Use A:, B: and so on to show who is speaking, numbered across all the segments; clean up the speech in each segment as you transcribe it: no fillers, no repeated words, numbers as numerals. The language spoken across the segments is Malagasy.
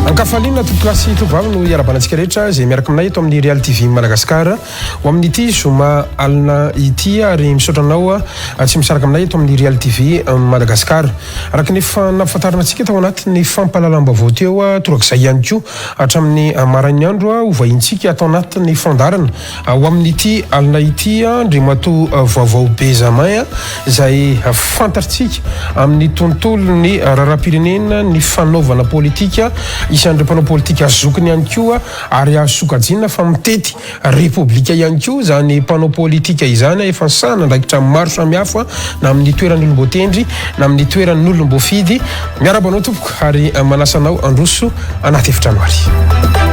A: Ankafaliana tompoklasy tovavy no iarabanantsika rehetra zay miaraka aminay eto amin'ny Real TV Madagasikara ho amin'ity zoma alina ity ary misaotra anao tsy misaraka aminay eto amin'ny Real TV Madagasikara araka ny nafataranatsika tao anatin'ny fampahalalam-baovao teo torak'izay ihany koa hatramin'ny marain'ny andro ho vahintsika atao anatin'ny fandarana ho amin'ity alina ity andriamato vaovao Benjamin izay fantatritsika amin'ny tontolon'ny raharaham-pirenena ny fanaovana politika isan'ireo mpanao politika azokiny ihany koa ary azokajina fa mitety repoblika ihany koa zany mpanao politika izany efa sana ndraikitra maro samihafa na amin'ny toeran'olom-botendry na amin'ny toeran'olom-bofidy miarabanao tompoko ary manasanao androso anaty efitrano ary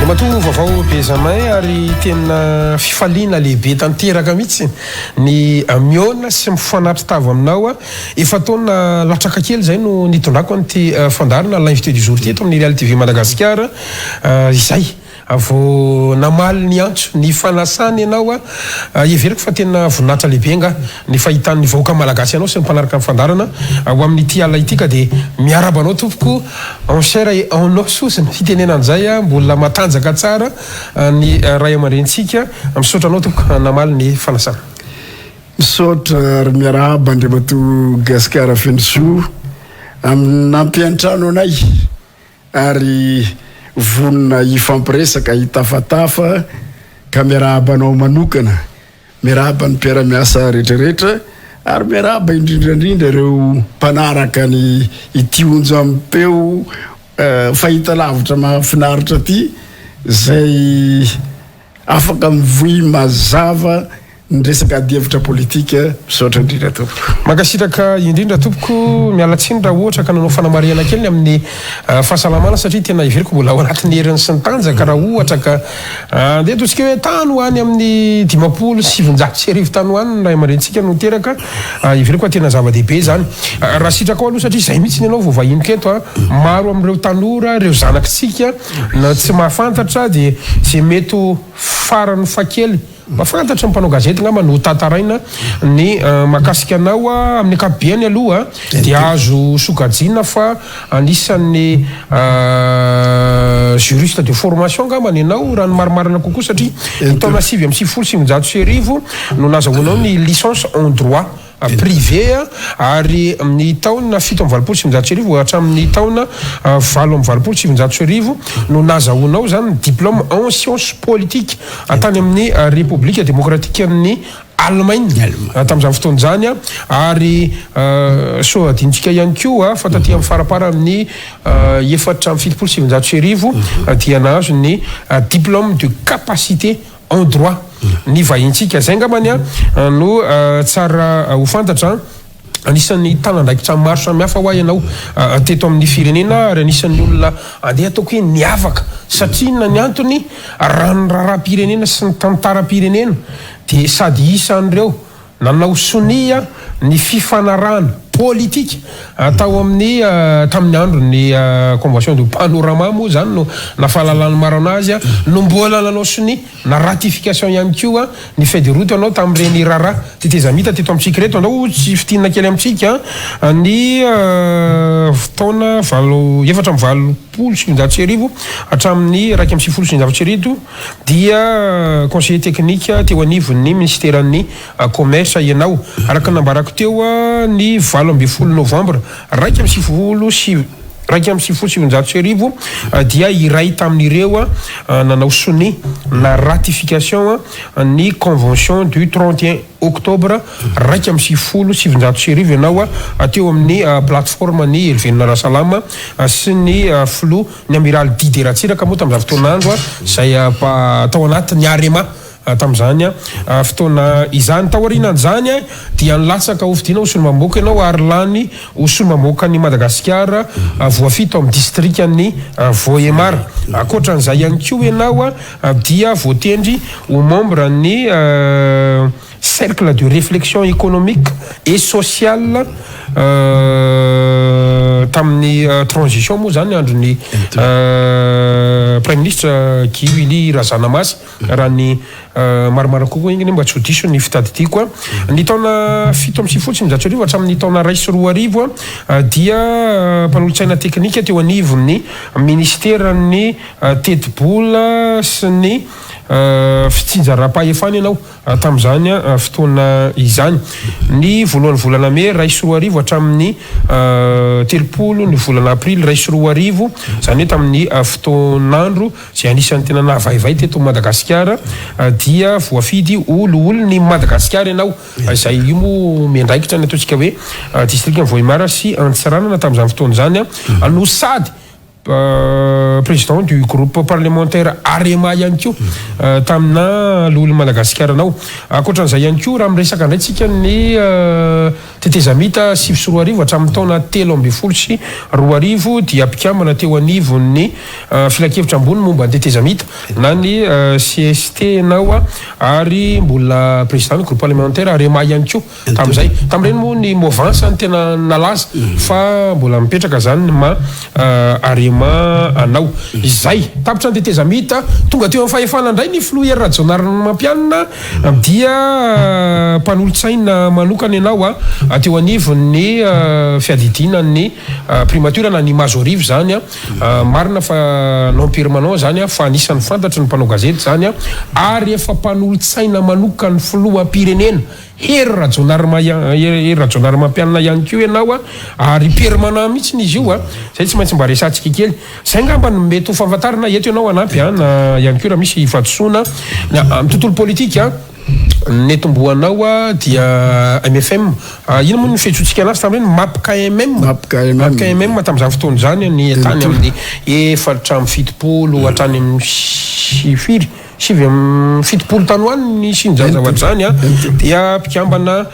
A: mato vaovao Benjamin ary tena fifaliana lehibe tanteraka mihitsy ny miona sy mifanapitavo aminao efa taona latraka kely zay no nitondrako an'ity fandarana l'invité du jour ty eto amin'ny Real TV Madagasikara izay avo namaly ny antso ny fanasany ianao everiko fa tena voninahitra lehibe nga ny fahitan'ny vahoaka malagasy ianao sy ny mpanaraka amin'ny fandarana ho amin'ity ala ity ka de miarabanao tompoko en chair et en os sy ny fitenenan'izay mbola matanjaka tsara ny ray aman-drentsika misaotra anao tompoko namaly ny fanasana
B: misaotra ary miarahaba Andriamato Gasikara Fenso nampiantrano anay ary vonina ifampiresaka hitafatafa ka miarabanao manokana miaraba ny mpiara-miasa rehetrarehetra ary miaraba indrindrandrindra ireo mpanaraka ny ity onjo ampeo fahita lavitra mahafinaritra ty zay afaka mivoy mazava ny resaka adiavitra politika misaotra indrindra tompoko
A: makasitraka indrindra tompoko mialatsiny raha ohatra ka nanao fanamariana kely amin'ny fahasalamana satria tena iveriko mbola ao anatin'ny herin'ny sy ny tanjaka raha ohatra ka andeha tosika hoe tany ho any amin'ny 770 tany ho any raha aman-drentsika no teraka iveriko tena zava-dehibe zany raha sitraka ao aloha satria zay mihitsy ny anao vao vahinika eto maro amin'ireo tanora ireo zanakitsika na tsy mahafantatra de zay mety farany fakely mafantatra ny mpanao gazety ngamba no tataraina ny makasika anao amin'ny akapobeany aloha dia azo sokajina fa anisan'ny juriste de formation ngamba ny anao raha ny marimarina kokoa satria taona 7 no nazahoanao ny licence en droit privé ary amin'ny taona 7 hatramin'ny taona 7 no nazahoanao zany diplôme en sciences politiques atany amin'ny République démocratique amin'ny Allemagne tamin'izany fotoana zany ary so adintsika ihany koa fa taty amin'ny farapara amin'ny 7 dia nahazo ny diplôme de capacité en droit ny vahintsika zay ngambany no tsara ho fantatra anisan'ny tanandraikitra maro samihafa ho ianao teto amin'ny firenena ary anisan'ny olona andeha ataoko hoe niavaka satria na ny antony rano raharaham-pirenena sy ny tantaram-pirenena de sady isan'ireo nanao sonia ny fifanarahana politika atao amin'ny tamin'ny andro ny convention de panorama moa zany no nafahalalany maro anazy no mbola nanao soni na ratification ihany koa ny feuille de route anao tamin'ireny rara tetezamita teto amintsika reto anao tsy fitinina kely amintsika ny taona 7 hatramin'ny 1 dia conseiller technique teo anivon'ny ministèren'ny commerce ianao araka nambarako teo ny 20 novembre 7 dia iray tamin'ireo nanao soni na ratification ny convention du 31 octobre 7 ianao teo amin'ny plateforme ny Elvenina Rasalama sy ny flou ny amiral Didier Ratsiraka moa tamin'izany fotoana andro zay tao anatin'ny Arema tam'izany fotoana izany taorianan'izany dia nilatsaka hovidina osolo-mamoaka ianao ary lany osolo-mamoaka ny Madagasikara voafito amin'ny districtny Vohemar akoatran'izay ihany koa ianao dia voatendry ho membre ny cercle de réflexion économique et sociale tamin'ny transition moa zany andron'ny Prime Ministre Guy Razanamasy raha ny maromaro kokoa igny mba tsy diso ny fitady ity koa ny taona 7 amby sivifolo sy mijato arivo hatramin'ny taona 2024 dia mpanolotsaina teknika teo anivon'ny ministeran'ny teti-bola sy ny fitsinjaram-pahefana ianao tamin'izany fotoana izany ny voalohan'ny volana May 2024 hatramin'ny 30 ny volana Aprily 2024 zany hoe tamin'ny fotoanandro izay anisan'ny tena nahavaivay teto Madagasikara dia voafidy olony Madagasikara ianao izay io mo miandraikitra ny ataontsika hoe district Vohimara sy Antsiranana tamin'izany fotoana zany no sady président du groupe parlementaire Arema ihany koa tamina lolo Madagasikara nao akoatran'izay ihany koa raha miresaka indraitsika ny tetezamita 7 hatramin'ny taona 13 sy 20 dia mpikambana teo anivon'ny filakevitra ambony momba ny tetezamita na ny CST nao ary mbola président groupe parlementaire Arema ihany koa tamin'izay tamin'ireny moa ny mouvance ny tena nalaza fa mbola mipetraka zany ma Arema anao izay tapitra ny tetezamita tonga teo amin'ny fahefana indray ny filoha Hery Rajaonarimampianina dia mpanolotsaina manokana ianao teo anivon'ny fiadidinan'ny primature na ny Mazorivo zany marina fa non permanent zany fa anisan'ny fantatry ny mpanao gazety zany ary efa mpanolotsaina manokana ny filoham-pirenena Hery Rajaonarimampianina ihany koa ianao ary permanent mihitsy izy io zay tsy maintsy mba resantsika kely zay ngamba no mety ho fahafantarana eto ianao anampy na ihany koa raha misy fatosoana amin'ny tontolo politika netomboanao dia MFM ino moa ny fetsotsika anazy tamin'ireny MAP KMM tamin'izany fotoana zany ny tany amin'ny 470 hatrany amin'ny 70 tanoany ny sinjazavatra zany dia mpikambana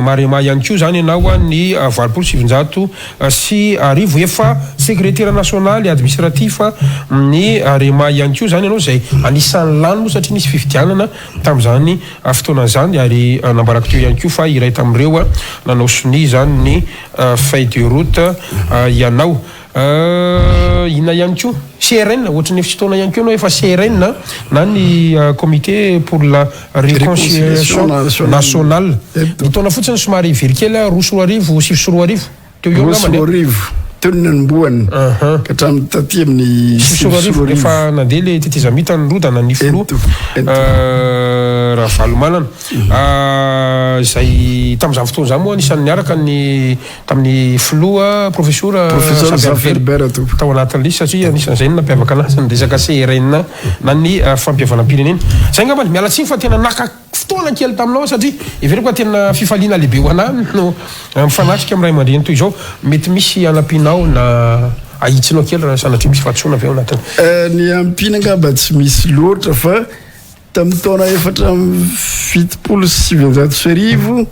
A: Marema ihany koa zany ianao ny 770 sy arivo efa secrétaire national administratif ny Arema ihany koa zany ianao zay anisan'ny lany moa satria nisy fifidianana tamin'izany fotoana zany ary nambarako teo ihany koa fa iray tamin'ireo nanao soni zany ny feuille de route ianao ina ihany koa CRN ohatrany fotoana ihany koa ianao efa CRN na ny comité pour la réconciliation nationale ny taona fotsiny somary very kely 2024 teo io ngambany
B: teo ny nanomboany ka hatramin'ny taty amin'ny
A: 2024 efa nandeha le tetezamita ny rodana ny filo raha valomanana zay tamin'izany fotoana zany moa anisan'ny niaraka ny tamin'ny filoha professeur Saberber tao anatin'ny lisy satria anisan'izay nampiavaka anazy ny resaka CRN na ny fampiavanam-pirenena zay ngambany miala tsiny fa tena naka fotoana kely taminao satria everiko tena fifaliana lehibe ho anahy no mifanatrika amin'ny ray aman-dreny toy izao mety misy anampianao na ahitsinao kely raha sanatria misy fatsoana avy ao anatiny
B: ny ampina ngamba tsy misy loatra fa tamin'ny taona 770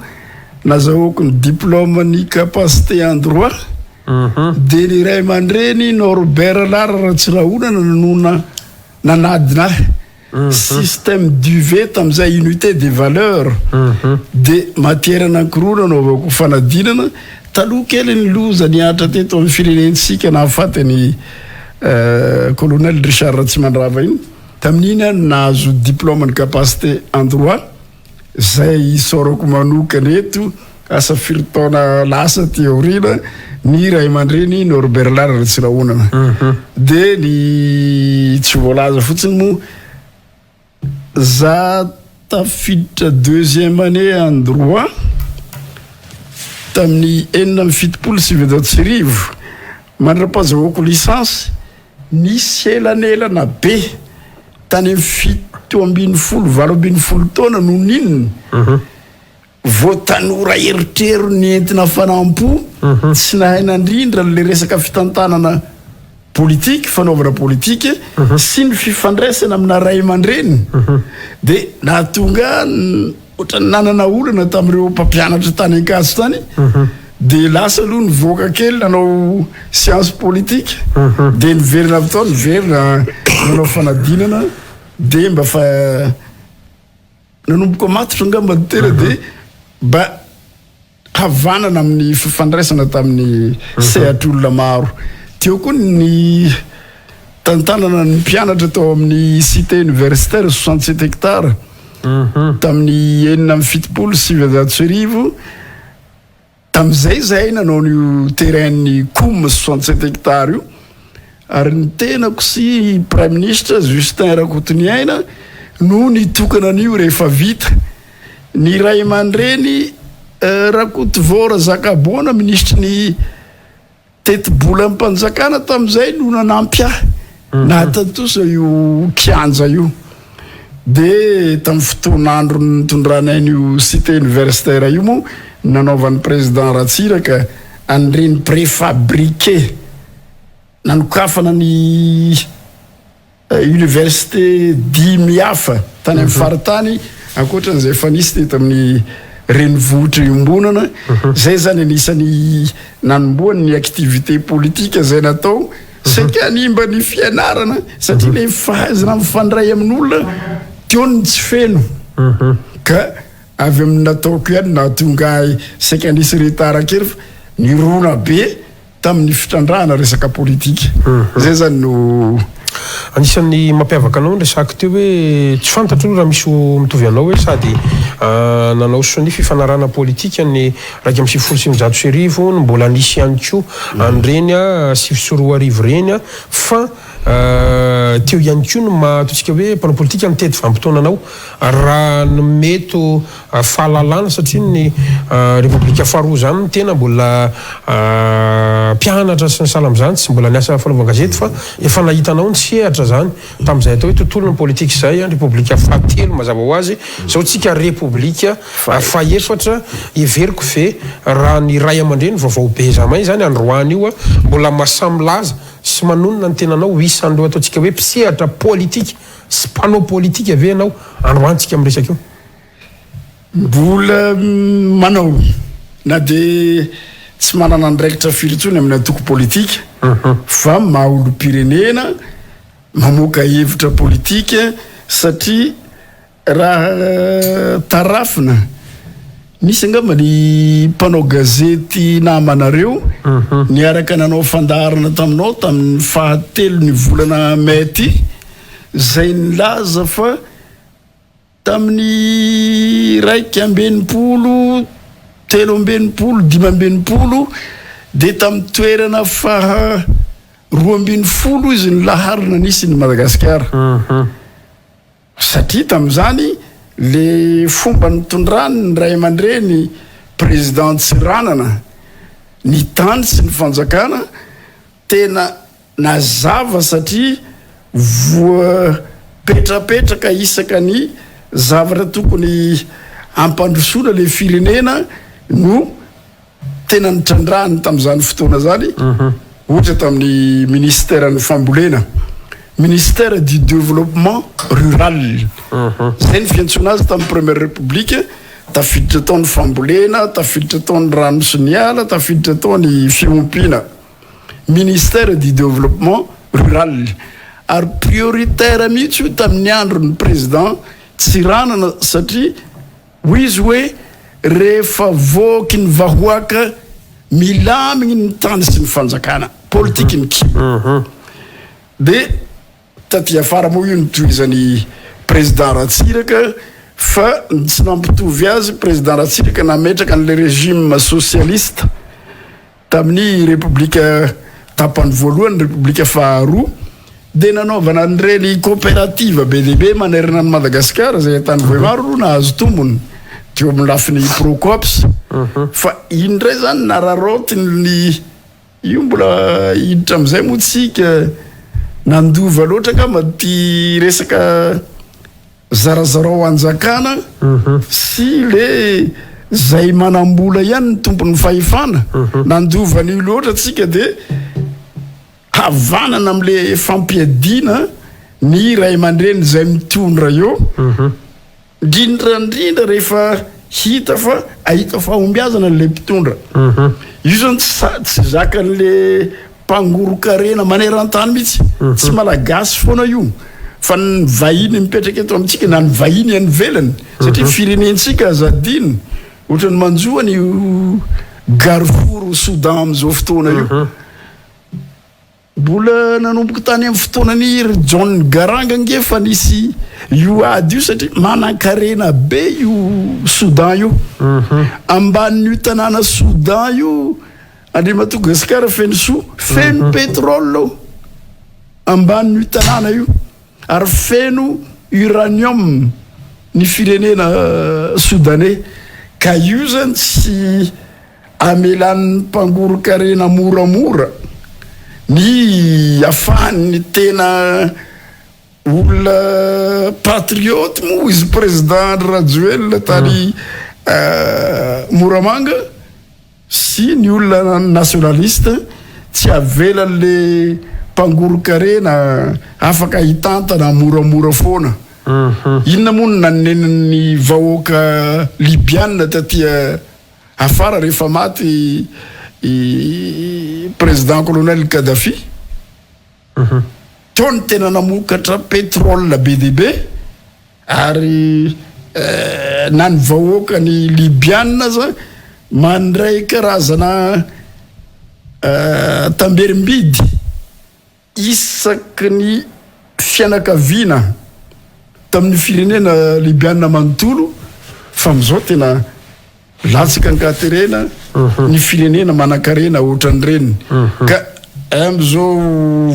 B: nazahoako ny diplôme ny capacité en droit dia ny ray aman-dreny Norbert Lara Ratsirahonana nanona nanadina système d'UV tamin'izay unité des valeurs dia matière anankiroa nanaovako fanadinana taloha kely ny loza niatra teto amin'ny firenentsika nahafatany colonel Richard Ratsimandrava iny tamin'iny nahazo diplôme ny capacité en droit zay sorako manokana eto asa firitaona lasa théorina ny ray aman-dreny Norbert Lara Ratsirahonana dia ny tsy voalaza fotsiny moa za tafiditra 2e année en droit tamin'ny 770 mandra-pahazahoako licence nisy elanelana be tany amin'ny 7 taona no ninona voatanora eritrero ny entina fanampo tsy nahainandrindra le resaka fitantanana politique fanaovana politique sy ny fifandraisana amina ray aman-dreny dia nahatonga ohatrany nanana olana tamin'ireo mpampianatra tany Ankatso tany dia lasa aloha nivoaka kely nanao science politique dia niverina avy tao niverina nanao fanadinana dia mba fa nanomboka matotra ngamba tena dia mba havanana amin'ny fifandraisana tamin'ny sehatr'olona maro teo koa ny tantanana ny mpianatra tao amin'ny cité universitaire 67 hectares tamin'ny 7 tam'izay zahay nanao ny terrain'ny com 67 hectares io ary ny tenako sy prime ministre Justin Rakotoiniaina no nitokana an'io rehefa vita ny ray aman-dreny Rakotovora Zakaboana ministre ny tetibola ampanjakana tam'izay no nanampy na tatosa io kianja io de tamin'ny fotoan'andro nitondranay io cité universitaire io moa nanaovan'ny président Ratsiraka an'ireny préfabriqué nanokafana ny université dimy hafa tany amin'ny faritany ankoatran'izay efa nisy teto amin'ny renivohitra iombonana zay zany anisan'ny nanomboany ny activité politique zay natao saika animba ny fianarana satria le fahaizana mifandray amin'olona tiony tsy feno ka avy amin'ny nataoko ihany nahatonga saika nisy retard kely ny rona be tamin'ny fitrandrahana resaka politika zay zany no
A: anisan'ny mampiavaka anao resaka teo hoe tsy fantatro raha misy mitovy anao hoe sady nanao sony fifanarana politika ny raika amin'ny 170 no mbola nisy ihany koa an'ireny 94 reny fa teo ihany koa no mahatotsika hoe mpanao politika mitety vanim-potoana raha mety fahalalana satria ny repoblika faharoa zany no tena mbola mpianatra sy ny sala am'izany tsy mbola niasa fanaovan-gazety fa efa nahitanao ny sehatra zany tamin'izay atao hoe tontolo ny politika izay repoblika fahatelo mazava ho azy zao tsika repoblika faefatra everiko ve raha ny ray aman-dreny vaovao be zamay zany androany io mbola masamylaza sy manonona ny tenanao isan'ireo ataontsika hoe mpisehatra politika sy mpanao politika ave anao androantsika amin'ny resaka io
B: mbola manao na de tsy manana andraikitra firy-tsony amin'ny atoko politika fa maolo-pirenena mamoaka hevitra politika satria raha tarafina misy angamba ny mpanao gazety namanareo niaraka nanao fandaharana taminao tamin'ny fahatelo ny volana May ty zay nilaza fa tamin'ny 1 3 5 de tamin'ny toerana faha 2 izy ny laharina nisy ny Madagasikara satria tamin'izany le fomba nitondrany ny ray aman-dreny président Tsiranana ny tany sy ny fanjakana tena nazava satria voa petrapetraka isaka ny zavatra tokony ampandrosoana le firenena no tena nitrandrany tamin'izany fotoana zany ohatra tamin'ny ministère ny fambolena ministère du développement rural zay ny fiantsona azy tamin'ny première république tafiditra tao ny fambolena tafiditra tao ny rano sy ny ala tafiditra tao ny fiompina ministère du développement rural ary prioritaire mihitsy io tamin'ny andro ny président Tsiranana satria hoy izy hoe rehefa voky ny vahoaka milamigny ny tany sy ny fanjakana politika ny kibo de taty afara moa io nitohizany président Ratsiraka fa tsy nampitovy azy président Ratsiraka nametraka an'le régime socialiste tamin'ny république tapany voalohany république faharoa de nanaovana an'ireny coopérative be dehibe manerana ny Madagasikara zay tany voimaro nahazo tombony teo amin'ny lafiny Procops fa indray zany nararotiny io mbola hiditra am'izay moa tsika nandova loatra angamba ty resaka zarazarao anjakana sy le zay manambola ihany ny tompony fahefana nandova an'io loatra tsika de havanana am'le fampiadina ny ray aman-dreny zay mitondra eo indrindrandrindra rehefa hita fa ahita fahombiazana le mpitondra io zany tsy zakan'le mpangorokarena maneran-tany mihitsy tsy malagasy foana io fa ny vahiny mipetraka eto amintsika na ny vahiny any velany satria firenentsika azadiny ohatra ny manjoany Darfour Soudan am'izao fotoana io mbola nanomboka tany amin'ny fotoanany ry John Garanga ngefa nisy io ady io satria manan-karena be io Soudan io ambanin'io tanàna Soudan io Andriamatogasikara feno so feno pétrole ambanin'io tanàna io ary feno uranium ny firenena soudanais ka io zany tsy amelan'ny mpangoro-karena moramora ny afahany tena olona patriote moa izy président Rajoelina tany Moramanga sy ny olona nationaliste tsy avelan'le mpangoro-karena afaka hitantana moramora foana inona moa no nanenan'ny vahoaka libianina tatia afara rehefa maty président colonel Kadhafi tony tena namokatra pétrole be dia be ary na ny vahoaka ny libianina za mandray karazana tamberim-bidy isaky ny fianakaviana tamin'ny firenena libianina manontolo fa amizao tena latsaka ankaterena ny firenena manan-karena ohatran'ireny ka amizao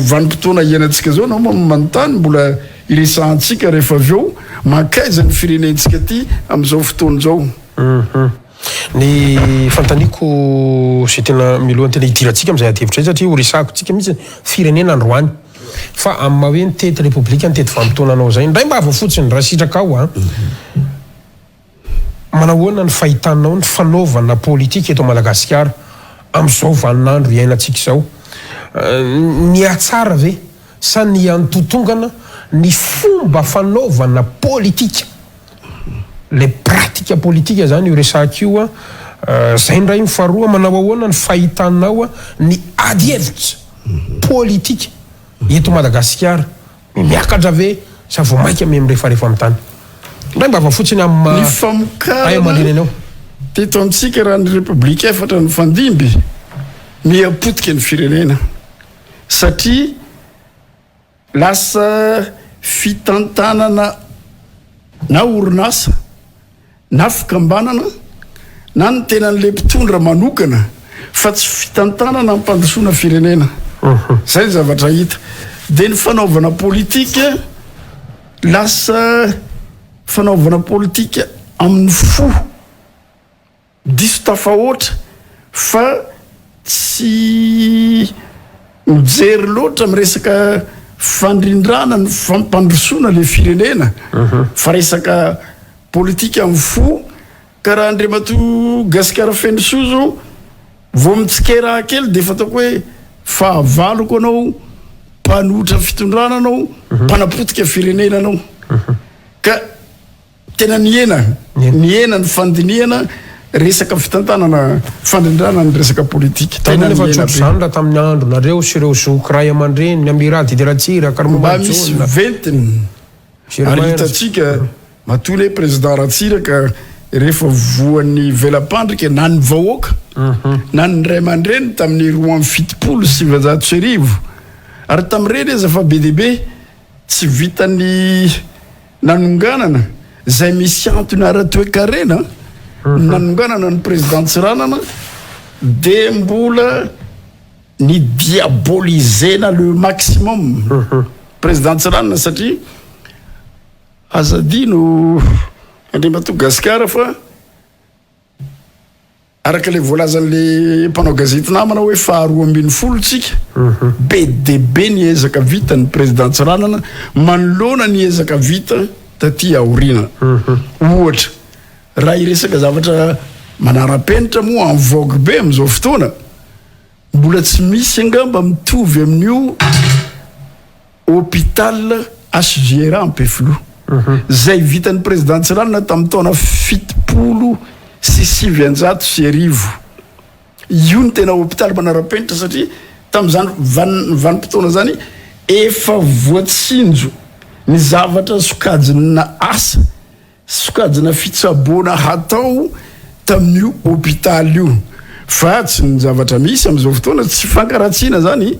B: vanim-potoana ianantsika zao nao manontany mbola iresahantsika rehefa avy eo mankaiza ny firenentsika ty amizao fotoana zao
A: ny fantaniko sy tena milohany tena hidirantsika amizay adevitra satria ho resahako tsika mihitsy firenena androany fa amin'ny maha hoe nitety république nitety vanim-potoananao zay ndray mba ava fotsiny raha sitraka ao manahoana ny fahitanao ny fanaovana politika eto Madagasikara am'izao vaninandro iainantsika izao ny atsara ve sa ny antotongana ny fomba fanaovana politika le pratika politika zany io resahaka io zay ndray mifaharoa manao ahoana ny fahitanao ny ady hevitra politika eto Madagasikara miakatra ve sa vao maika ame mirefarefa amin'ny tany ndray mba ava fotsiny
B: ny famokarana teto amintsika raha ny république efatra ny fandimby miapotika ny firenena satria lasa fitantanana na orinasa na fikambanana na ny tenan'le mpitondra manokana fa tsy fitantanana ampandrosoana firenena zay zavatra hita dia ny fanaovana politika lasa fanaovana politika amin'ny fo diso tafahoatra fa tsy mijery loatra miresaka fandrindrana ny fampandrosoana le firenena fa resaka politika amin'ny fo ka raha Andriamatogasikara fenosoa zao vao mitsikeraha kely dia fataoko hoe fahavaloko anao mpanotra fitondrana anao mpanapotika firenena anao ka tena niena ny fandiniana resaka fitantanana fandrindrana ny resaka politika
A: tena nefa tsotro raha tamin'ny andro nareo sy ireo zokray aman-dreny ny Amirady Diratsira
B: mba misy ventiny ary hitatsika matoly hoe président Ratsira ka rehefa voan'ny velam-pandrika na ny vahoaka na ny ray aman-dreny tamin'ny 750 ary tamin'ireny izy fa be dia be tsy vitany nanonganana zay misy antony ara-toekarena nanonganana ny président Tsiranana dia mbola ny diabolisena le maximum président Tsiranana satria azadino Andriamatogasikara fa araka le voalazan'le mpanao gazety namana hoe faharoa ambin'ny folo tsika be dia be ny ezaka vita ny président Tsiranana manoloana ny ezaka vita taty aoriana ohatra raha iresaka zavatra manara-penitra moa en vogue be am'izao fotoana mbola tsy misy angamba mitovy amin'io hôpital HGR Ampefilo zay vitan'ny président Tsiranana tamin'ny taona 70 sy 900 io ny tena hôpital manara-penitra satria tamin'izany vanim-potoana zany efa voatsinjo ny zavatra sokajina asa sokajina fitsaboana hatao tamin'io hôpital io fa tsy ny zavatra misy am'izao fotoana tsy fankaratsiana zany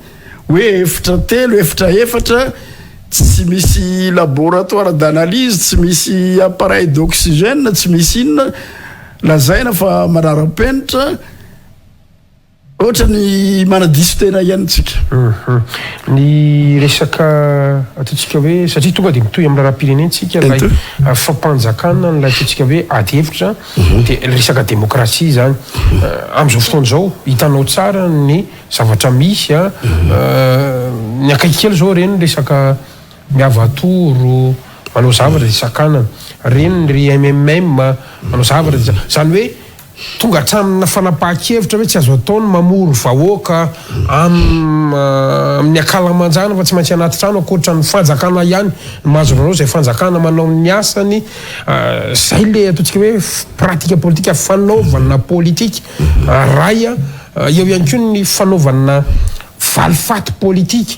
B: hoe efitra telo efatra tsy misy laboratoire d'analyse tsy misy appareil d'oxygène tsy misy inona lazaina fa manara-penitra ohatra ny manadiso tena ihanitsika
A: ny resaka ataontsika hoe satria tonga dia mitohy amin'ny rahapirenentsika lay fampanjakana nylay ataontsika hoe ady hevitra dia resaka démocratie zany amin'izao fotoana izao hitanao tsara ny zavatra misy ny akaiky kely zao reny resaka miavatoro manao zavatra isan-kanana reny ry MMM manao zavatra zany hoe tonga hatramina fanapahan-kevitra hoe tsy azo ataony mamory vahoaka amin'ny akalamanjana fa tsy maintsy anaty trano akoatra ny fanjakana ihany mahazo varao zay fanjakana manao ny asany zay le ataontsika hoe pratika politika fanaovana politika raya eo ihany koa ny fanaovana valifaty politika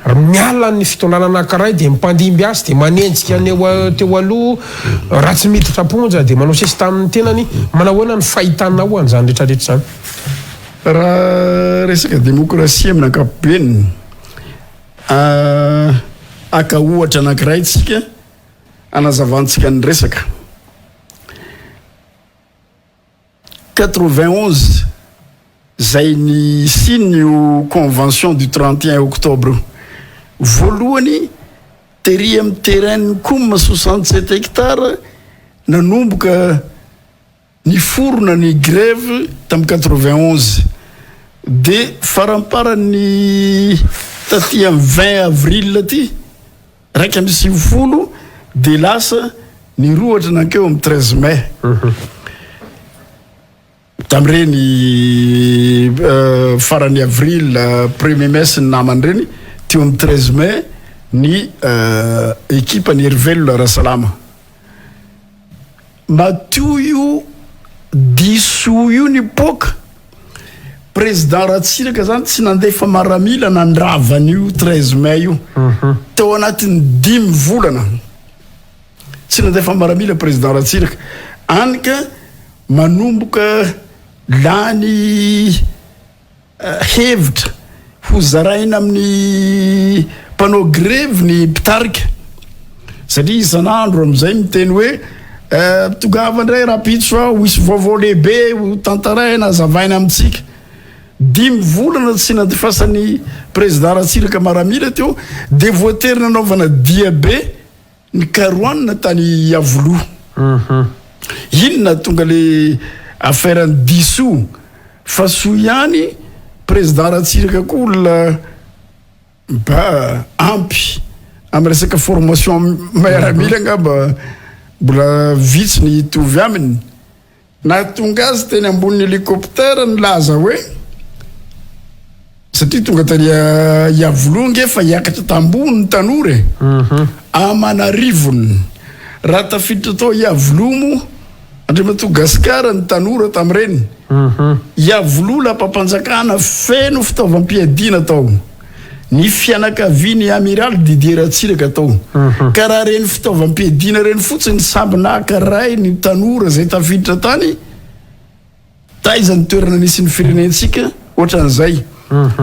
A: miala ny fitondranana anankiray dia mimpandimby azy dia manenjika teo aloha raha tsy miditra ponja dia manao sesy tamin'ny tenany manao hoana ny fahitanao an'izany rehetrarehetra zany
B: raha resaka démocratie amin'ny ankapobeny aka ohatra anankiray tsika anazavantsika ny resaka 91 zay ny signe io convention du 31 octobre voalohany tery amin'ny terrain comme 67 hectares nanomboka ny forona ny grève tamin'ny 91 dia faramparany taty amin'ny 20 avril ty raiky amby 90 dia lasa ny roatra nankeo amin'ny 13 mai tamin'ireny farany avril 1er mai sy ny namany reny teo amin'ny 13 mai ny équipe ny Hervelona Rasalama matio io diso io ny poka président Ratsiraka zany tsy nandefa maramila nandravany io 13 mai io teo anatin'ny 5 volana tsy nandefa maramila président Ratsiraka anika manomboka lany hevitra ho zaraina amin'ny mpanao grève ny mpitarika satria isan'andro amin'izay miteny hoe tongava indray rapitso ho isy vaovao lehibe ho tantaraina azavaina amintsika 5 volana tsy nandefasan'ny président Ratsiraka maramila teo dia voatery nanaovana diabe ny karoanina tany Avoloha inona tonga le affaire ny diso fa soa ihany président Ratsiraka koa olona mba ampy amin'ny resaka formation miaramila angamba mbola vitsy ny tovy aminy na tonga azy teny ambony hélicoptère ny laza hoe satria tonga tany Avoloha fa hiakatra tambony ny tanora Amanarivony raha tafiditra tao Avoloha Andriamatogasikara ny tanora tamin'ireny Avoloha lampa-panjakana feno fitaovam-piadiana tao ny fianakaviany amiral Didier Ratsiraka tao ka raha reny fitaovam-piadiana reny fotsiny samby nakaray ny tanora zay tafiditra tany taizany toerana nisy ny firenentsika ohatran'izay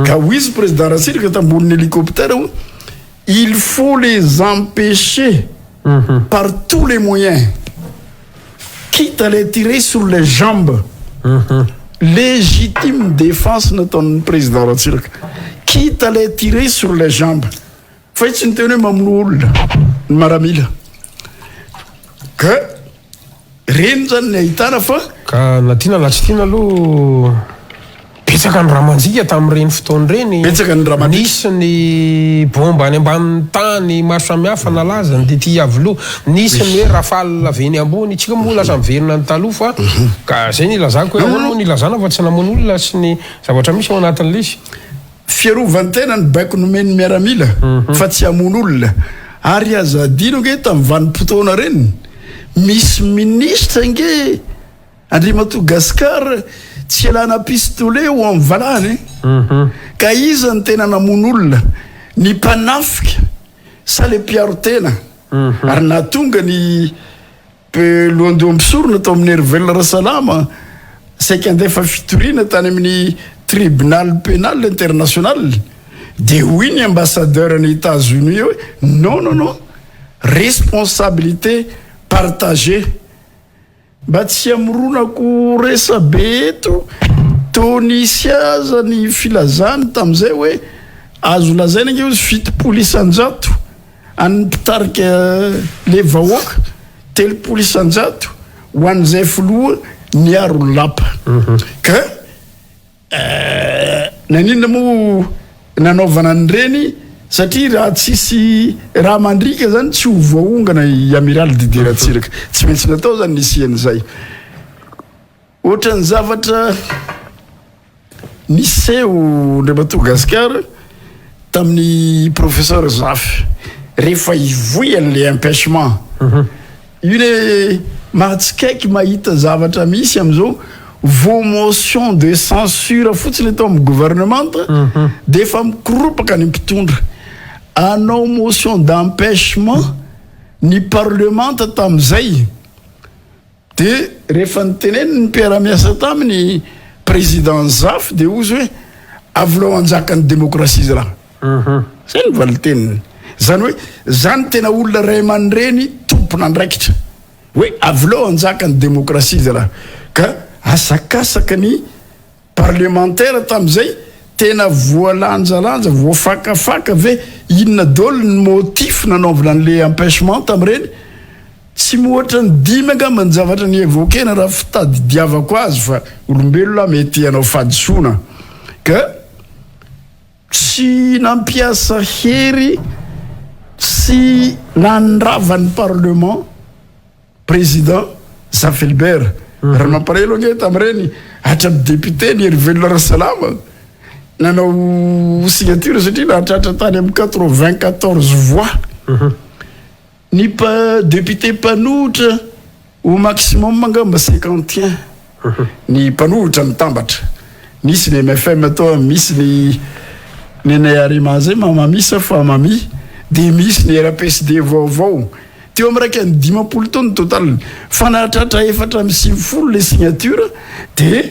B: ka hoizy président Ratsiraka tambonin'ny hélicoptère il faut les empêcher par tous les moyens quitte à les tirer sur les jambes légitime défense nataon'ny président Ratsiraka quitte à les tirer sur les jambes fa tsy ny teny hoe mamono olona ny maramila ka reny zany ny ahitana fa
A: ka natiana na tsy tiana aloha petsaka ny ramanjika tamin'ireny fotoana reny
B: petsaka ny ramanjika
A: nisy ny bomba any ambanin'ny tany maro samihafa nalaza ny dity Avoloha nisy ny hoe rafale aveny ambony tsika moa lasa miverina ny taloha fa ka zay ny ilazako hoe ahoana ny ilazana fa tsy namono olona sy ny zavatra misy ao anatin'ilay izy fiarovantena ny baiko nomeny miaramila fa tsy hamono olona ary azadino nge tamin'ny vanim-potoana reny misy ministre nge Andriamatogasikara tsy alana pistolet ho amin'ny valany ka iza ny tena namono olona ny mpanafika sa le mpiaro tena ary natonga ny lohandohampisorona tao amin'ny Hervelona Rasalama saika andefa fitoriana tany amin'ny tribunal pénal international
B: de hoy ny ambassadeur ny États-Unis hoe non responsabilité partagée mba tsy amoronako resabe eto tonisy aza ny filazany tam'izay hoe azo lazaina nge izy fitopolo isan-jato any mpitarika le vahoaka telopolo isan-jato ho an'izay filoha ny aro lapa ka naninona moa nanaovana an'ireny satria raha tsisy raha mandrika zany tsy ho voaongana i amiral Didier Ratsiraka tsy maintsy natao zany nisian'izay ohatran'ny zavatra niseho ndray Madagasikara tamin'ny professeur Zafy rehefa ivoy an'le empêchement io ne mahatsikaiky mahita zavatra misy am'izao vos motion de censure fotsiny atao amin'ny gouvernement de efa mikoropaka ny mpitondra anao motion d'empêchement ny parlement tam'izay de rehefa niteneny ny mpiara-miasa taminy président Zafy de ozy hoe avolao anjakany démocratie izy raha zay ny valiteniny zany hoe zany tena olona ray aman-dreny tompona andraikitra hoe avolao anjakany démocratie izy raha ka asakasaka ny parlementaire tam'izay tena voalanjalanja voafakafaka ve inona dolo ny motif nanaovana an'le empêchement tam'ireny tsy mohatra ny dimy angamba ny zavatra ny évoquena raha fitady diavako azy fa olombelona mety anao fadisoana ka tsy nampiasa hery sy nandravan'ny parlement président Zafelbert raha mamparey aloha nge tam'ireny hatramy député ny Hervelona Rasalama nanao signature satria nahatratra tany amin'ny 94 voix ny député mpanohitra au maximum angamba 51 ny mpanohitra mitambatra nisy ny MFM atao misy ny NRMA zay mamamisa fa mami de misy ny RPSD vaovao teo amin'ny raika ny 10 taona total fa nahatratra 450 le signature de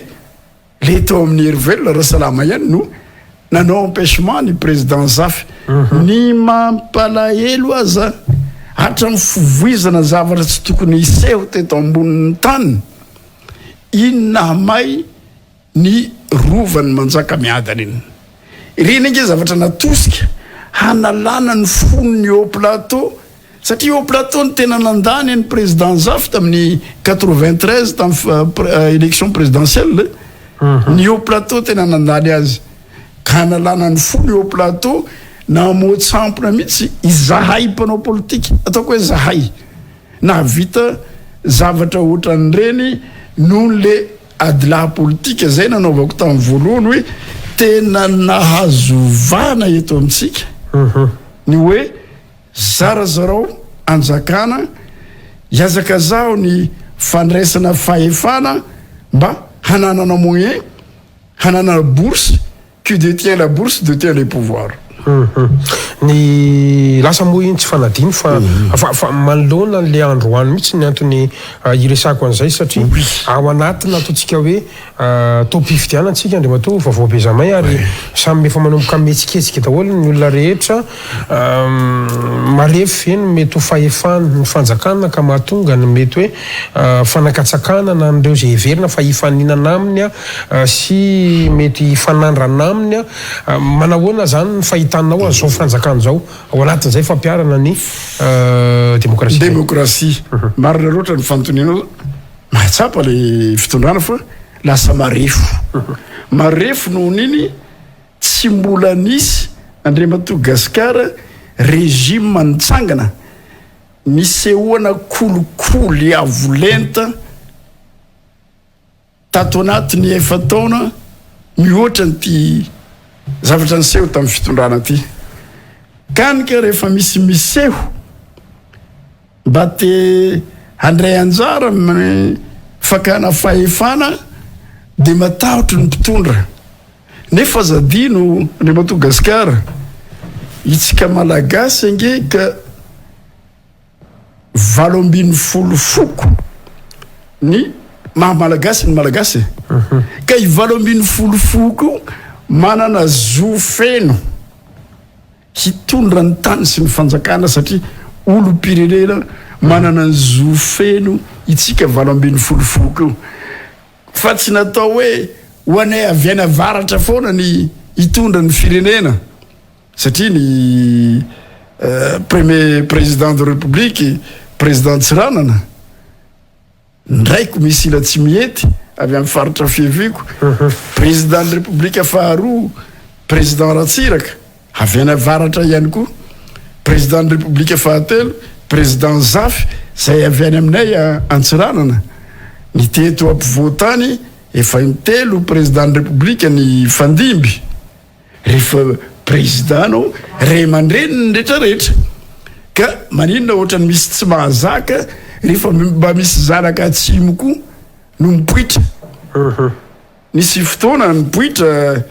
B: le tao amin'ny Hervelona Rasalama ihany no nanao empêchement ny président Zafy ny mampalahelo aza hatramy fivoizana zavatra tsy tokony iseho teto ambonin'ny tany inona may ny rovan'ny manjaka miadana iny ireny nge zavatra natosika hanalana ny fonony au plateau satria au plateau ny tena nandany ny président Zafy tamin'ny 93 tamin'ny élection présidentielle ny au plateau tena nandany azy ka hanalana ny fony au plateau na motsampona mihitsy izahay mpanao politika ataoko hoe zahay na vita zavatra ohatran'ireny noho le adila politika zay nanaovako tamin'ny voalohany hoe tena nahazovana eto amintsika ny hoe zarazarao anjakana iazaka zao ny fandraisana fahefana mba hananana moyen hananana bourse qui détient la bourse détient les pouvoirs
A: ny lasa moa iny tsy fanadiny fa manoloana le androany mihitsy ny antony iresako an'izay satria ao anatina ataontsika hoe topifitiana antsika andriamato vavaobezamay ary samy efa manomboka metsiketsika daholo ny olona rehetra marefy eny mety ho fahefana ny fanjakana ka mahatonga ny mety hoe fanakatsakana na an'ireo zay heverina fa hifaninana aminy sy mety hifanandrana aminy manahoana zany ny fahitanao azao fanjakana zao ao anatin'izay fampiarana ny démocratie
B: marina loatra ny fanontonianao mahatsapa le fitondrana fa lasa marefo noho n'iny tsy mbola nisy Andriamato Gasikara régime manitsangana nisehoana kolikoly avolenta tato anatin'ny efa taona mihoatra nyty zavatra niseho tamin'ny fitondrana ty kanika rehefa misy miseho mba te handray anjara fakana fahefana de matahotry ny mpitondra nefa zadino Andriamato Gasikara itsika malagasy ange ka 80 ny mahamalagasy ny malagasy ka i 80 manana zo feno hitondra ny tany sy ny fanjakana satria olom-pirenena manana ny zo feno itsika 20 io fa tsy natao hoe ho anay avy any avaratra foana ny hitondra ny firenena satria ny premier président de république président Tsiranana ndraiky misy ila tsy mihety avy amin'ny faritra fieviko président de république faharoa président Ratsiraka avy any avaratra ihany koa président de république fahatelo président Zafy zay avy any aminay Antsiranana ny teto ampovoatany efa intelo président de république ny Fandimby rehefa président no ray aman-dreny ny rehetrarehetra ka maninona ohatrany misy tsy mahazaka rehefa mba misy zanaka atsimo koa no mipoitra nisy fotoana nipoitra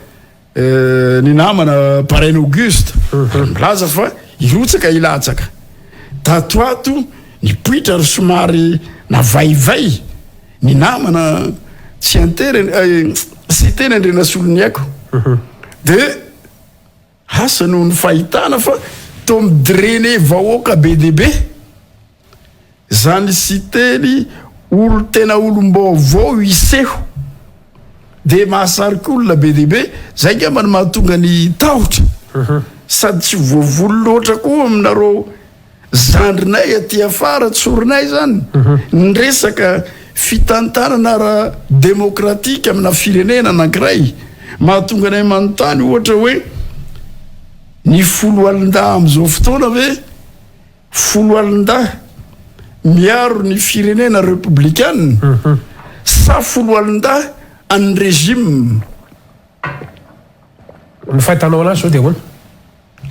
B: ny namana Paraine Auguste milaza fa irotsaka ilatsaka tatoato nipoitra ry somary navaivay ny namana tsy anterany sy tena andrenasolo aiko de asa no ny fahitana fa to midrene vahoaka be deaibe zany sy teny olo tena olom-baovao iseho de mahasariky olona be deaibe zay ngambany mahatonga ny tahotra sady tsy voavolo loatra koa aminareo zandrinay aty afara tsorinay zany ny resaka fitantanana raha démocratique amina firenena anankiray mahatonga anay manontany ohatra hoe ny 10 alin-dah am'izao fotoana ve 10 alin-dah miaro ny firenena républicaine sa 10 alin-dah an'ny régime
A: ny fahitanao anazy zao de ahoana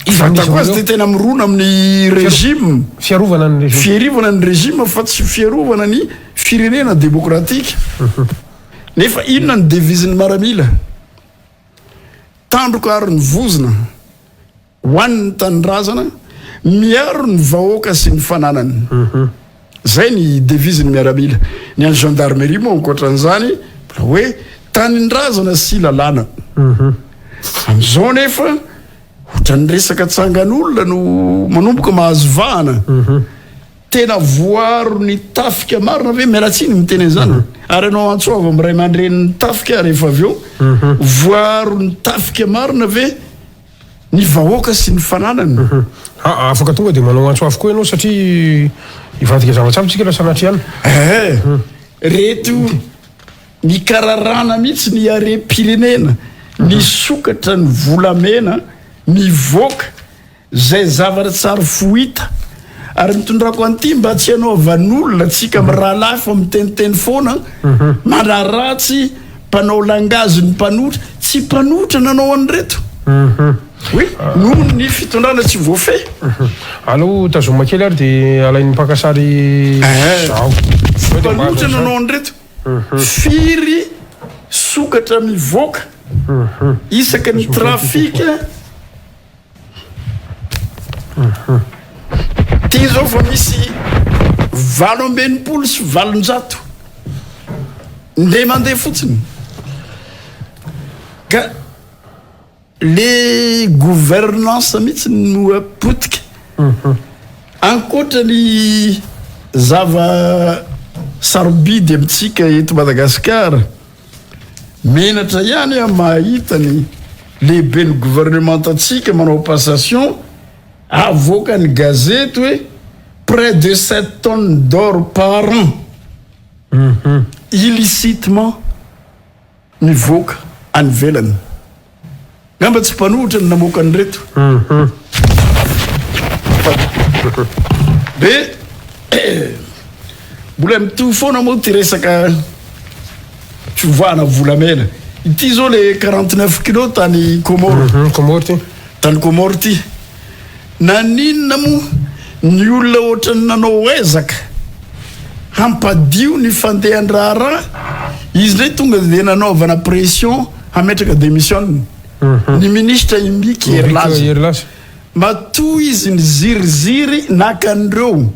B: fatako azy de tena mirona amin'ny régime
A: fiarovana ny régime
B: fiarovana ny régime fa tsy fiarovana ny firenena démocratique nefa inona ny devise-ny maramila tandroka ary ny vozona hoan'ny tanindrazana miaro ny vahoaka sy ny fananany zay ny devise-ny miaramila ny any gendarmerie moa ankoatran'izany hoe tanindrazana sy lalàna am'izao nefa ohatrany resaka tsangan'olona no manomboka mahazo vahana tena voaro ny tafika marina ve mialatsiny miteny zany ary anao antsoava amiray mandren'ny tafika rehefa avy eo voaro ny tafika marina ve ny vahoaka sy ny fananany
A: afaka tonga de manao antsoava koa ianao satria ivadika zavatsy tsika la sanatriana
B: reto ny kararana mihitsy ny are-pirenena ny sokatra ny volamena mivoaka zay zavatra tsara fohita ary mitondrako an'ity mba tsy anao avan'olona tsika mirahalahy fa miteniteny foana manaratsy mpanao langazy ny mpanotra tsy mpanotra nanao an'reto oui noho ny fitondrana tsy voafe
A: allo tazoma kely ary de alain'ny mpakasary
B: mpanotra nanao an'reto firy sokatra mivoaka isaka ny trafika ty zao fa misy 80 sy 700 nde mandeha fotsiny ka le gouvernance mihitsy no apotika ankoatra ny zava sarobidy amitsika eto Madagasikara menatra ihany a mahita ny lehibe ny gouvernementantsika manao passation avoaka ny gazety hoe près de 7 tonnes d'or par an illicitement mivoaka any velany ngamba tsy mpanohitra ny namoaka ny reto be mbola mitovy foana moa ty resaka fivoahana volamena ity zao le 49 kilo tany Comore
A: ty
B: tany Comore ty naninona moa ny olona ohatrany nanao ezaka hampadio ny fandehan-draharaha izy ndray tonga de nanaovana pression hametraka démission ny ministre Imbiky Herlazy matoa izy ny ziriziry nakan'ireo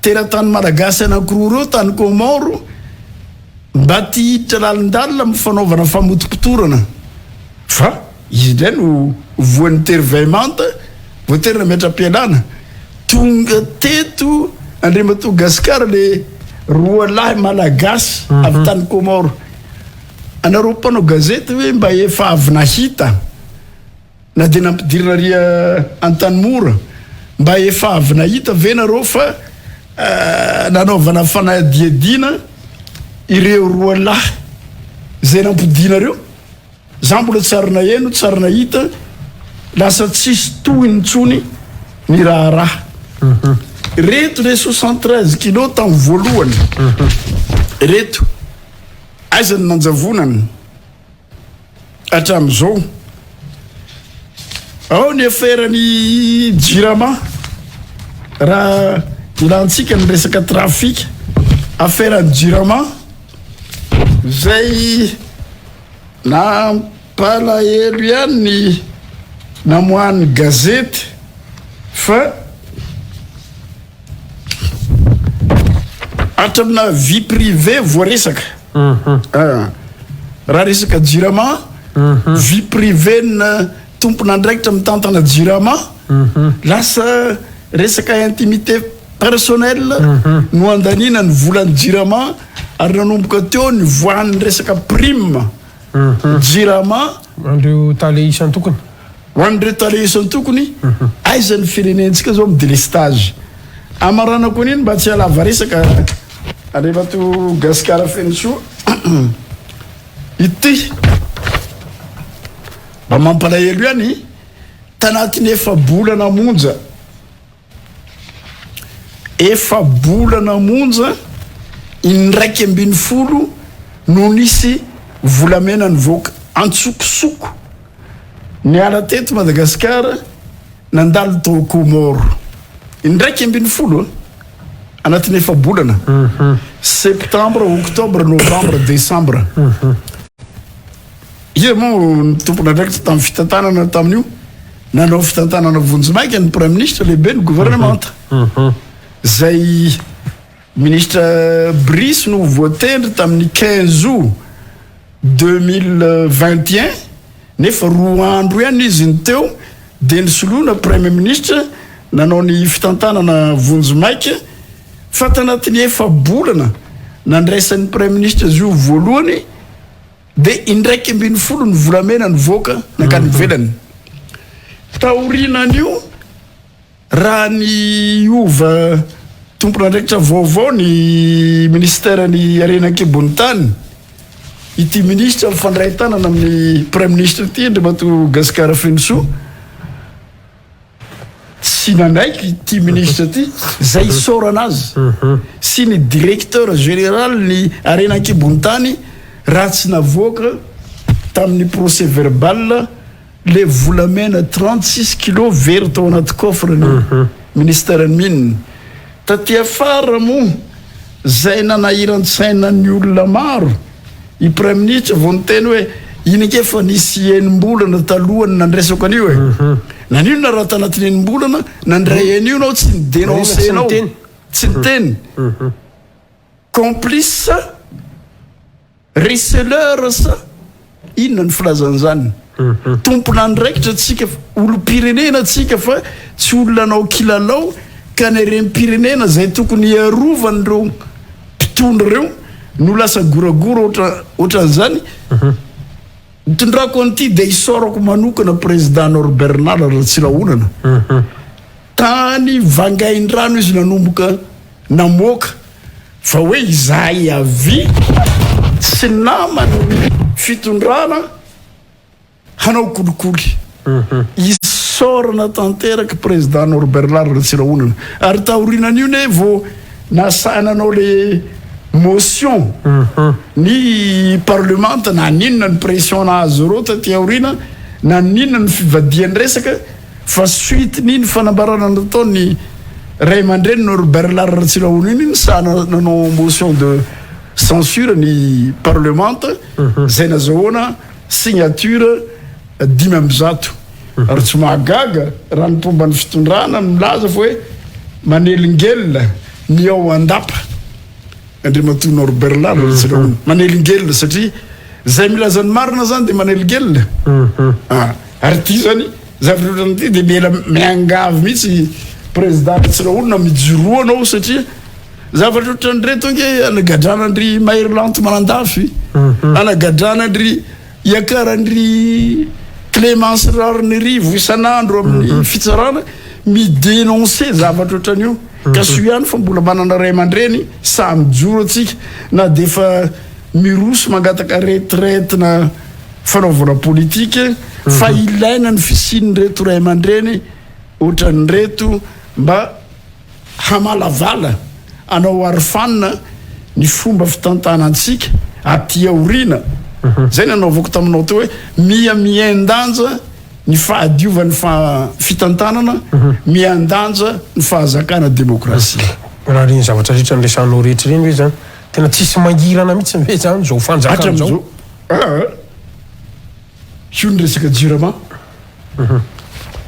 B: teratany malagasy anankiroa reo tany Comore mba ty hiditra lalindalina mifanaovana famotopotorana fa izy ndray no voan'ny terveimanta voaterina metra-pialana tonga teto Andriamatogasikara le roa lahy malagasy avy tany Komoro. Anareo mpanao gazety hoe mba efa avy nahita na dia nampidirina ria Antanimora mba efa avy nahita ve nareo fa nanaovana fanadiadiana ireo roa lahy zay nampidinareo. Za mbola tsara naheno tsara nahita lasa tsisy tohiny intsony ny raharaha. Reto le 73 kilo tamin'ny voalohany reto aizany nanjavonany hatramin'izao. Ao ny aferany Jirama raha ilantsika ny resaka trafika aferany Jirama zay nampalahelo ihany ny namoahany gazety fa hatramina vie privé voaresaka. Raha resaka Jirama vie privé na tompon'andraikitra mitantana Jirama lasa resaka intimité personnelle no andanina ny volan'ny Jirama ary nanomboka teo ny voan'ny resaka prime Jirama
A: andreo tale isan'ny tokony
B: hoan'ireo tale isan'ny tokony aizan'ny firenentsika zao amin'ny délestage amarana koa niny mba tsy halava resaka Andriamatogasikara feno soa ity mba mampalahelo ihany tanatiny efa bolana monja indraiky ambin'ny folo no nisy volamena ny voaka antsokosoko niala teto Madagasikara nandalo tao Komoro indraiky ambin'ny folo anatiny efa bolana septembre, octobre, novembre, décembre. Izy moa ny tompon'andraikitra tamin'ny fitantanana tamin'io nanao fitantanana Vonjimaika ny premier ministre lehibe ny gouvernemanta zay ministre Brice no voatendry tamin'ny 15 août 2021 nefa roa andro ihany izy ny teo dia nisoloana premier ministre nanao ny fitantanana Vonjimaika fa tanatiny efa bolana nandraisan'ny premier ministre izy io voalohany dia indraiky ambin'ny folo ny volamena ny voaka nankany velany. Taorinan'io raha ny ova tompon'andraikitra vaovao ny ministère ny arenan-kibony tany ity ministre mifandray tanana amin'ny premier ministre ity Andriamatogasikara feno soa sy nanaiky ity ministre ity zay sorana azy sy ny directeur général ny arenan-kibony tany raha tsy navoaka tamin'ny procès verbal le volamena 36 kilo very tao anaty coffre ny ministère ny mine taty afara moa zay nanahirantsaina ny olona maro i premier ministre vao niteny hoe inike fa nisy enim-bolana talohany nandresako an'io nanino na raha tanatiny enim-bolana nandray an'io nao tsy nidenoncenao tsy niteny complice receleur sa inona ny filazan'izany tompon'andraikitra tsika olo-pirenena tsika fa tsy olona anao kilalao ka ny rem-pirenena zay tokony iarovanyireo mpitondra ireo no lasa goragora ohatran'izany nitondrako an'ity dia isorako manokana président Norbert Nala raha tsy lahonana tany vangain-drano izy nanomboka namoaka fa hoe izahay avy tsy namany fitondrana hanao kolikoly isorana tanteraka président Norbert Nala raha tsy lahonana ary taorinan'io ne vao nasananao le motion ny parlemanta na ninona ny pression nahazo reo taty aorina na ninona ny fivadiany resaka fa suite niny fanambarana nataony ray aman-dreny Norbert Nala raha tsy lahonana iny nanao motion de censure ny parlemanta zay nazahoana signature 500 ary tsy mahagaga raha ny pomba ny fitondrana milaza fa hoe manelingelina ny ao andapa Andriamatoa Norbert Nala tsy lahonana manelingelina satria zay milazany marina zany dia manelingelina ary ty zany zavatra ohatranyity de mela miangavy mihitsy président Tsiraolona mijoroa anao satria zavatra ohatran'reto ange anagadranandry Mairlanty manandafy anagadranandry iakarandry Clémence Rarnerivo isan'andro amin'ny fitsarana midénoncer zavatra ohatran'io ka so ihany fa mbola manana ray aman-dreny samy joro atsika na de fa miroso mangataka retraite na fanaovana politique fa ilaina ny fisinyreto ray aman-dreny ohatran'reto mba hamalavala anao arofanina ny fomba fitantanantsika aty aorina zay ny anaovako taminao teo hoe miandanja ny fahadiovan'ny fitantanana miandanja ny fahazakana demokrasia
A: raha reny zavatra rehetra nyresanao rehetra reny hoe zany tena tsisy mangirana mihitsy ve zany zao fanjakana zao
B: io ny resaka jirama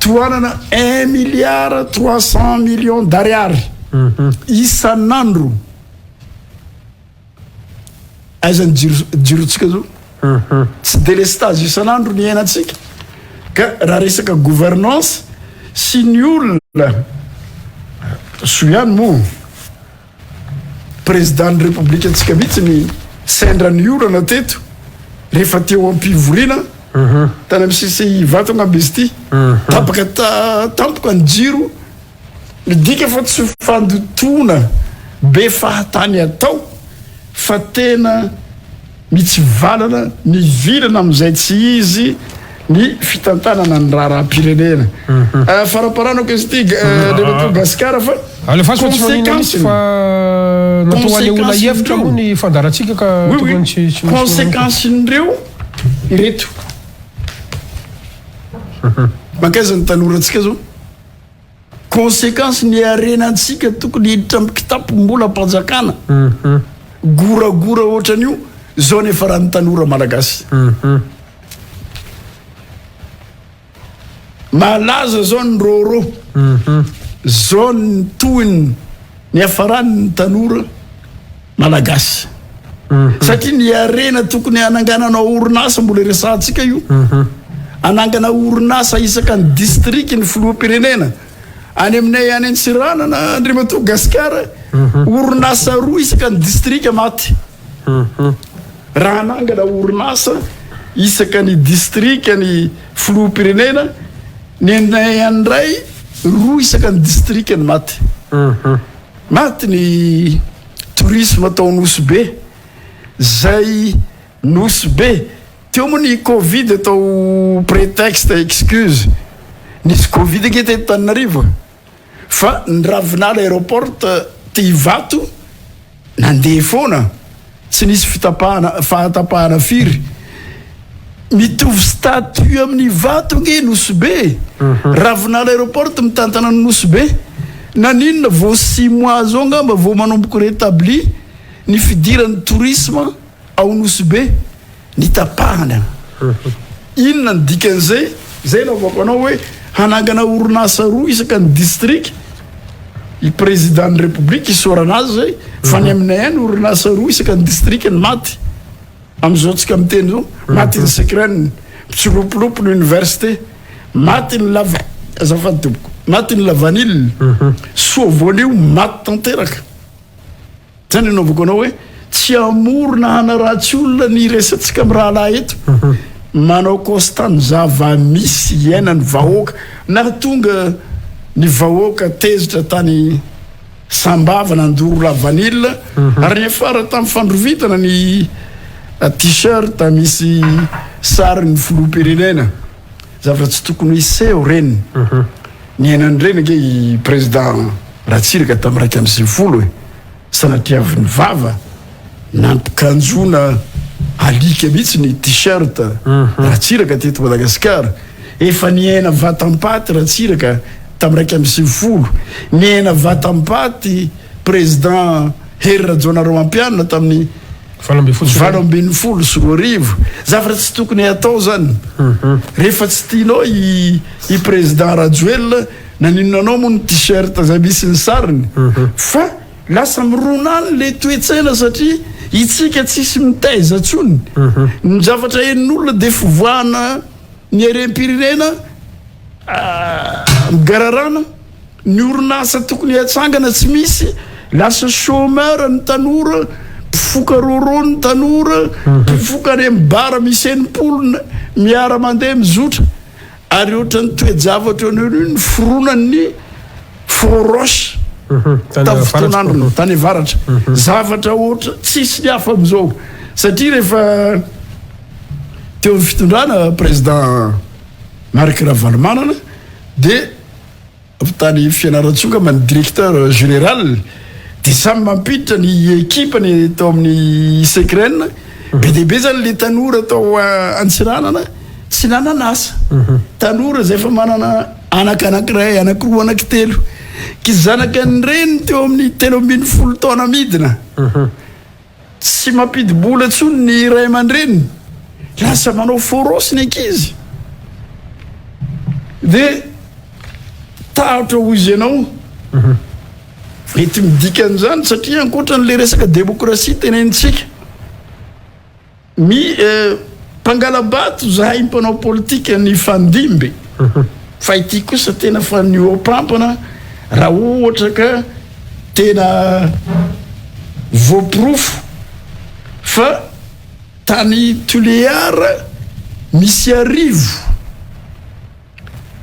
B: toanana 1,300,000,000 d'ariary isan'andro aizany jirotsika zao tsy délestage isan'andro ny ainatsika ka raha resaka gouvernance sy ny olona so ihany moa président ny république atsika mihitsy ny sendra ny olana teto rehefa teo ampivoriana tany misisy vato angamby izy ty tampoka ny jiro midika fa tsy fandotona be fahatany atao fa tena mitsy valana ny vilana am'izay tsy izy ny fitantanana ny raha-pirenena faraparanako izy ty levato gasikara fa conséquence n'ireo ireto mankaizany tanoratsika zao conséquence ny arenantsika tokony hiditra mikitapombola mpanjakana goragora ohatran'io zao nefa raha ny tanora malagasy malaza zao ny roro zao ny tohiny ny afarany ny tanora malagasy satria ny arena tokony ananganana orinasa mbola resantsika io anangana orinasa isaka ny district ny filoham-pirenena any aminay any Antsirana na Andriamatoa Gasikara orinasa roa isaka ny district maty raha anangana orinasa isaka ny district ny filoham-pirenena ny anay andray roa isaka ny district ny maty maty ny tourisme atao nosy be zay nosy be teo moa ny covid atao prétexte excuse nisy covid nge teto Tananarivo fa ny ravinala aéroport te Ivato nandeha foana tsy nisy fahatapahana firy mitovy statut amin'ny Ivato nge nosy be ravinala aéroport mitantana ny nosy be naninona vao 6 mois zao ngamba vao manomboky rétabli ny fidiran'ny tourisme ao nosy be ny tapahana inona ny dikan'izay zay laovako anao hoe hanangana orinasa roa isaka ny district i président ny république isoranazy zay fa ny aminay any orinasa roa isaka ny district ny maty am'izao tsika miteny zao maty ny secret ny pitsolopolopo ny université maty ny azafady tompoko maty ny Lavanille soavon'io maty tanteraka zany anaovako anao hoe tsy amorona hanaratsy olona ny resantsika amin'ny rahalahy eto manao constant zava misy iainany vahoaka na tonga ny vahoaka tezitra tany Sambava nandoro Lavanille ary nefara tamin'ny fandrovitana ny t-shirt misy sary ny filoham-pirenena zavatra tsy tokony iseho reny ny ainan'ireny nge i président Ratsiraka tamin'ny raika amby 20 sanatiavin'ny vava nampikanjona alika mihitsy ny t-shirt Ratsiraka teto Madagasikara efa ny aina vatampaty Ratsiraka tamin'ny raika amby 20 ny aina vatampaty président Hery Rajaonarimampianina tamin'ny 20 sy 20 zavatra tsy tokony atao zany rehefa tsy tianao i président Rajoelina naninonanao moa ny t-shirt zay misy ny sariny fa lasa mironany le toetsaina satria itsika tsisy mitaiza tsony ny zavatra enin'olona de fivoahana ny harem-pirenena migararana ny orinasa tokony hatsangana tsy misy lasa chômeur ny tanora mpifoka roro ny tanora mpifoka any amin'ny bara misy enimpolo miara mandeha mizotra ary ohatrany toejavatra eo ny foronany forosy tafotonandrony tany avaratra zavatra ohatra tsisy ny hafa am'izao satria rehefa teo amin'ny fitondrana président Marc Ravalomanana dia tany fianarantsonga many directeur général dia samy mampiditra ny ekipany tao amin'ny secrène be deaibe zany le tanora tao Antsiranana tsy nananasa tanora zay efa manana anankiray anankiroa anankitelo ky zanaka ny reny teo amin'ny 13 taona midina tsy mampidibola tsony ny ray aman-dreny lasa manao forosy ny ankizy dia tahotra ho izy ianao mety midika an'izany satria ankoatran'le resaka démocratie tenenitsika mpangalabato zahay mpanao politika ny fandimby fa ity kosa tena fa ny opampana raha ohatra ka tena voapirofo fa tany Tuléar misy arivo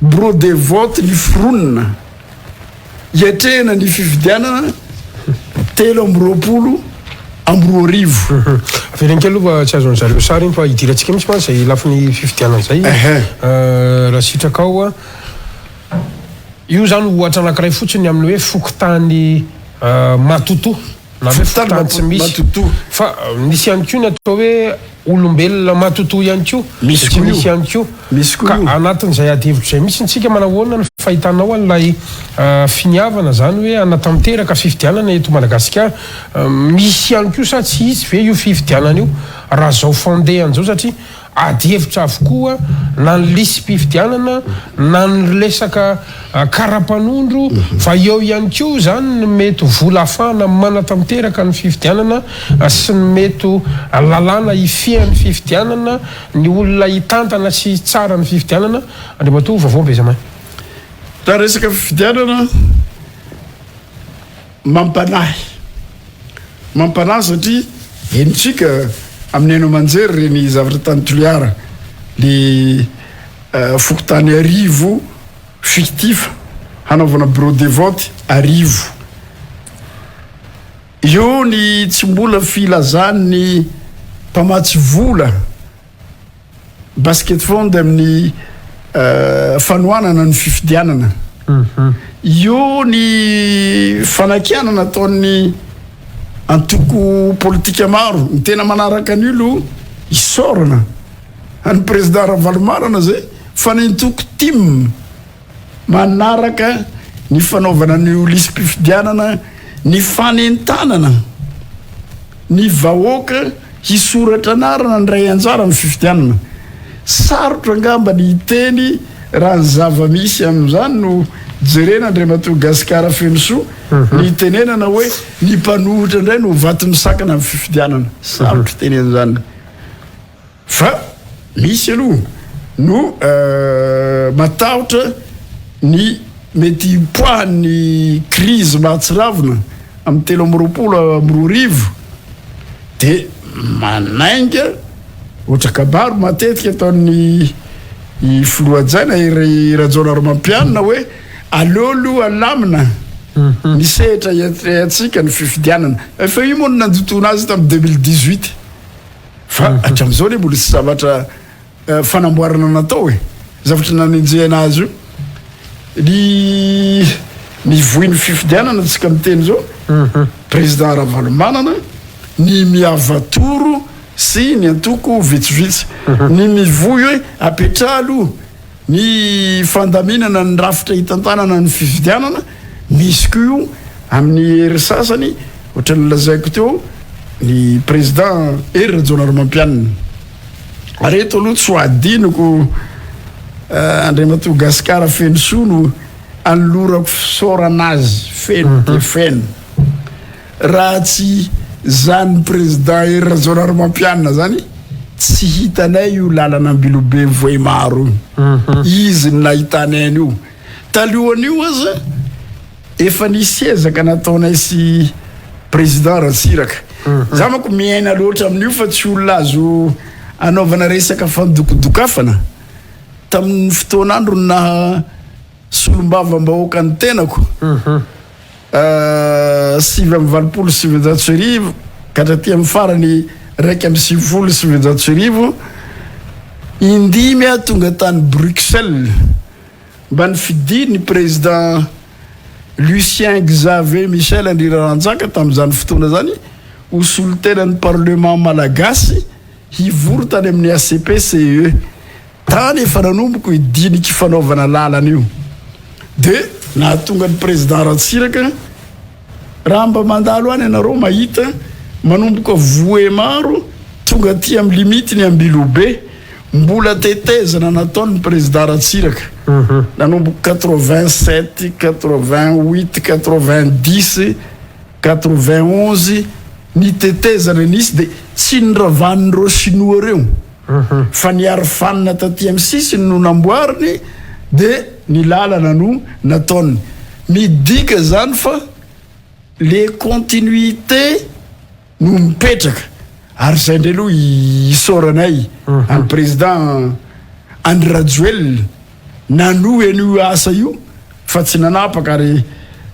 B: bureau de vote ny foronina hiatrehana ny fifidianana 3 amby 20
A: averenkely aloha tsy azon'ny zareo sary fa hidirantsika misy ma zay lafin'ny fifidianana zay raha sitraka ao io zany ohatra anankiray fotsiny amin'ny hoe fokotany matoto na hoe fokotany tsy misy fa misy ihany koa ny atao hoe olombelona matoto ihany koa misy ihany koa ka anatin'izay adihevitra zay misy ntsika manahoana ny fahitanao an'ilay finiavana zany hoe anatanteraka fifidianana eto Madagasikara misy ihany koa sa tsy izy ve io fifidianana io raha zao fandeha an'izao satria adihevitra avokoa na ny lisy mpifidianana na ny lesaka karapanondro fa eo ihany koa zany ny mety vola afahana manatanteraka ny fifidianana sy ny mety lalàna ifian'ny fifidianana ny olona hitantana sy tsara ny fifidianana andriamato vaovao bezamay
B: raha resaka fifidianana mampanahy satria enitsika amin'ny eno manjery reny zavatra tany Tuléar le fokotany arivo fictif hanaovana bureau de vote arivo io ny tsy mbola filazany mpamatsy vola basket fond amin'ny fanoanana ny fifidianana io ny fanakianana ataon'ny antoko politika maro ny tena manaraka an'ilo isorana any président Ravalomanana zay fa ny antoko tim manaraka ny fanaovana ny lisy mpifidianana ny fanentanana ny vahoaka hisoratra anarana ny ray anjara ny fifidianana sarotra angamba ny teny raha ny zava-misy amin'izany no jerena Andriamato Gasikara Fenosoa ny tenenana hoe ny mpanohitra indray no vaty misakana amin'ny fifidianana sarotra teny an'izany fa misy aloha no matahotra ny mety poahan'ny crise mahatsiravina amin'ny 3 dia manainga ohatra kabaro matetika ataon'ny filohajaina Rajona Romampianina hoe aleolo alamina misehatra atsika ny fifidianana efa io moa no nandotona azy tamin'ny 2018 fa hatramin'izao le mbola tsy zavatra fanamboarana natao zavatra nanenjehana azy io ny vohin'ny fifidianana tsika miteny zao président Ravalomanana ny miavatoro sy ny antoko vitsivitsy ny mivoy hoe apetralo ny fandaminana ny rafitra hitantanana ny fifidianana misy ko io amin'ny hery sasany ohatra ny lazaiko teo ny président Rajona Romampianina areto aloha tsy ho adinoko Andriamato Gasikara Fenosoa no anolorako fisaoranazy feno de feno raha tsy zany président Rajona Romampianina zany tsy hitanay io lalana ambilobe Voimaro izy nahitanay io talohan'io aza efa nisy ezaka nataonay sy président Ratsiraka za manko miaina loatra amin'io fa tsy olona azo anaovana resaka fandokodokafana tamin'ny fotoan'andro na solombavam-bahoaka ny tenako 7 katraty amin'ny farany 1 indimy tonga tany Bruxelles mba nifidiny président Lucien Xavier Michel Andrirananjaka tamin'izany fotoana zany ho solitenan'ny parlement malagasy hivory tany amin'ny ACPCE tany efa nanomboka idiniky fanaovana lalana io de nahatonga ny président Ratsiraka raha mba mandalo any ianareo mahita manomboka Voemaro tonga aty amin'ny limite ny Ambilobe mbola tetezana nataon'ny président Ratsiraka nanomboka 87 88 90 91 ny tetezana nisy de tsy niravan'ireo chinois reo fa niary fanina taty amin'ny sisiny no namboariny de ny lalana no nataony midika zany fa les continuités no mipetraka ary zay ndray aloha isoranay amin'ny président Andry Rajoelina nanohy an'io asa io fa tsy nanapaka ary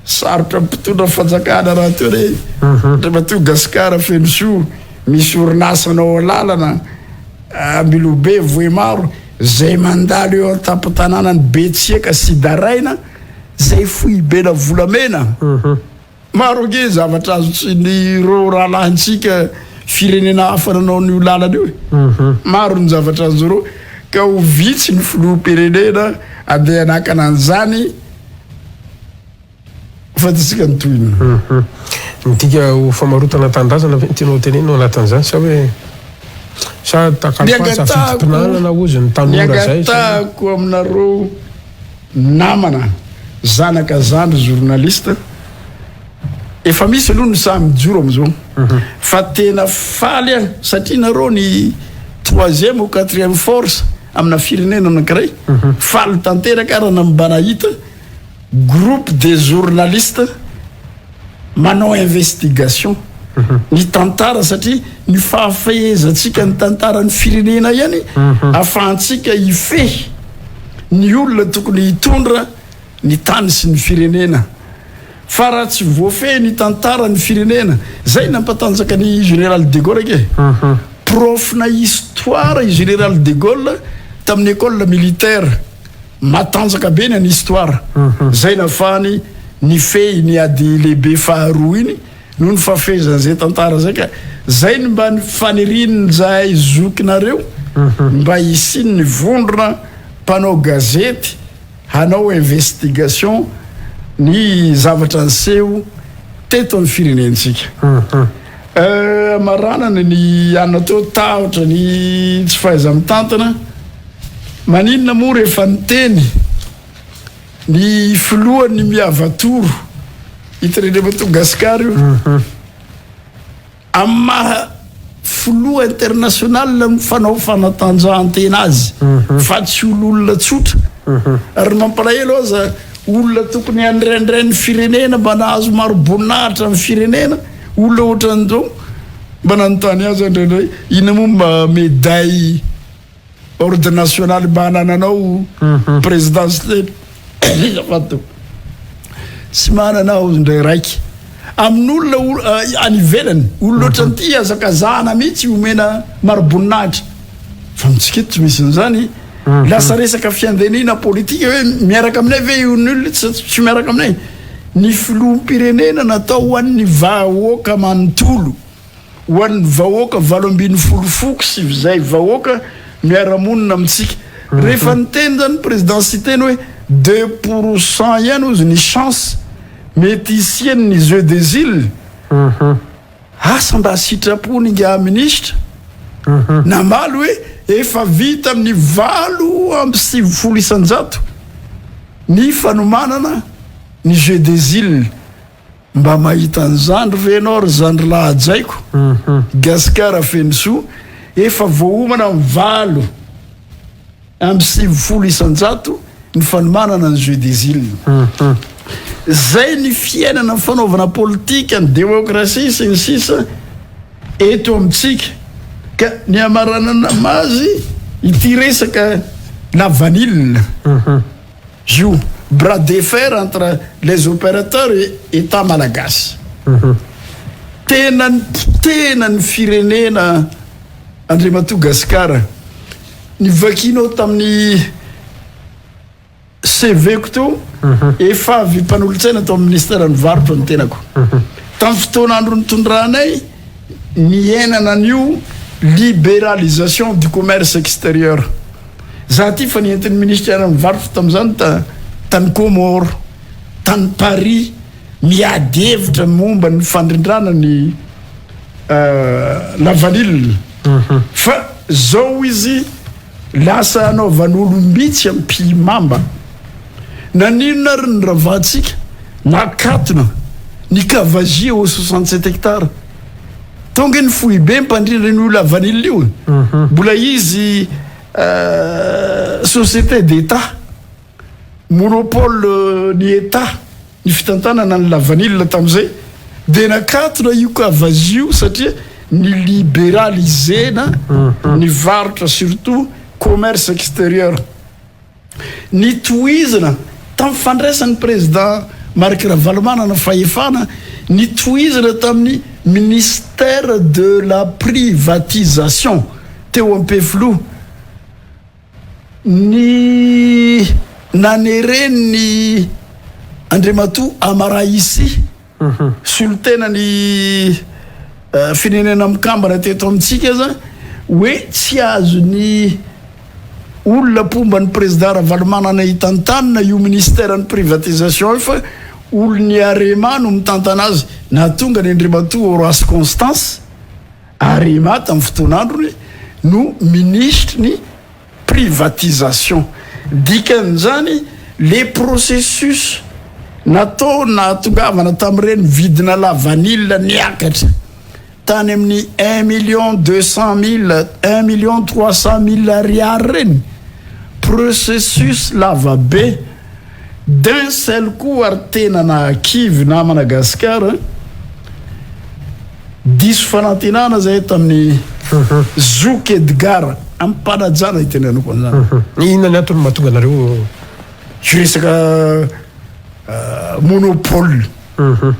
B: sarotra mpitondra fanjakana raha teo re rehefa Gasikara Fenoso misy orinasanao lalana Ambilobe Voemaro zay mandalo eo an-tapatanànany Betsieka sy Daraina zay fohibena volamena maro ge zavatra azo tsy ny ro rahalahintsika firenena hafa nanao n'io lalana io maro ny zavatra azo ro ka ho vitsy ny filoham-pirenena andeha anakana an'izany fa tsika nytoyny
A: midika ho famarotana tandrazana tianao tenenao anatin'izany sa hoe sa takalopasa fitopinana ozy ny tanora zay
B: niagatako aminareo namana zanaka zandry journaliste efa misy aloha ny samy joro am'izao fa tena faly a satria nareo ny 3e ou 4e force amina firenena anankiray faly tanteraka raha mba nahita groupe des journalistes manao investigation ny tantara satria ny fahafehezantsika ny tantarany firenena ihany afahantsika ifehy ny olona tokony hitondra ny tany sy ny firenena fa raha tsy voafehy ny tantara ny firenena zay nampatanjaka ny général de Gaulle ke prof na histoire i général de Gaulle tamin'ny école militaire matanjaka be ny histoire zay nafahany ny fey ny ady lehibe faharoa iny noho ny fafehezan'izay tantara zay ka zay ny mba ny faniriany zahay zokinareo mba hisiny ny vondrona mpanao gazety hanao investigation ny zavatra nseho teto amin'ny firenentsika maranana ny anona teo tahotra ny tsy fahaiza mitantana maninona moa rehefa nyteny ny filohany miavatoro hitanrehefa Gasikara io amin'ny maha filoha international fanao fanatanjahantena azy fa tsy olona tsotra ary mampalahelo aza olona tokony andrendray ny firenena mba nahazo maro boninahitra amin'ny firenena olona ohatran'izao mba nanontany azy andrendray ina moa mba médaille ordre national mba hanananao présidence fato tsy mananao ndray raiky amin'olona any ivelany olona ohatran'ity azakazahana mihitsy omena maro boninahitra fa mitsika tsy misy n'izany lasa resaka fiandenina politika hoe miaraka aminay ve olona tsy miaraka aminay ny filoham-pirenena natao ho an'ny vahoaka manontolo ho an'ny vahoaka 8 sy zay vahoaka miara-monina amitsika rehefa niteny zany présidentiteny hoe 2% ihany ozy ny chance mety isiany ny jeu des îles asa mba sitrapony inga ministre namaly hoe efa vita amin'ny 7 ny fanomanana ny jeu des îles mba mahita ny zandry venor zandry lahajaiko Gasikara Fenoso efa voaomana mivalo amin'ny 70 ny fanomanana ny jeu des îles zay ny fiainana ny fanaovana politika ny démocratie sy ny sisa eto amintsika ka ny amaranana mazy ity resaka la vanille io bras de fer entre les opérateurs et état malagasy tena ny firenena Andriamatoa Gasikara nivakinao tamin'ny CV-ko to efa avy mpanolotsaina tao amin'ny ministère ny varotra ny tenako tamin'ny fotoan'andro nitondranay niainana an'io libéralisation du commerce extérieur za ty fa nientin'ny ministère ny varotra tamin'izany tany Comore tany Paris miady hevitra momba ny fandrindrana ny la vanille fa zao izy lasa anaovan'olombitsy amin'ny mpimamba naninona ary ny ravatsika nakatona ny kavagie au 67 hectares tonga ny fohy be mpandrindra ny la vanille io mbola izy société d'état monopole ny état ny fitantanana ny la vanille tamin'izay de nakatona io kavagie io satria ny libéralisena ny varotra surtout commerce extérieur ny tohizana tamin'ny fandraisan'ny président Marc Ravalomanana fahefana ny tohizana tamin'ny ministère de la privatisation teo ampeflo ny nanereny Andriamatoa Amarahisy sultana ny firenena mikambana teto amintsika za hoe tsy azo ny olona pomba ny président Ravalomanana hitantanina io ministère ny privatisation fa olony Arema no mitantana azy nahatonga ny Andriamatoa Horace Constance Arema tamin'ny fotoan'androny no ministre ny privatisation dikan'izany les processus natao nahatongavana tamin'ireny vidina la vanille niakatra tany amin'ny 1,200,000 1,300,000 ariary reny processus lava be d'un seul coup ary tena nakivy na Madagasikara diso fanantenana zay tamin'ny Zouk Edgar ampanajana itenenako an'izany
A: inona ny antony mahatonga anareo
B: resaka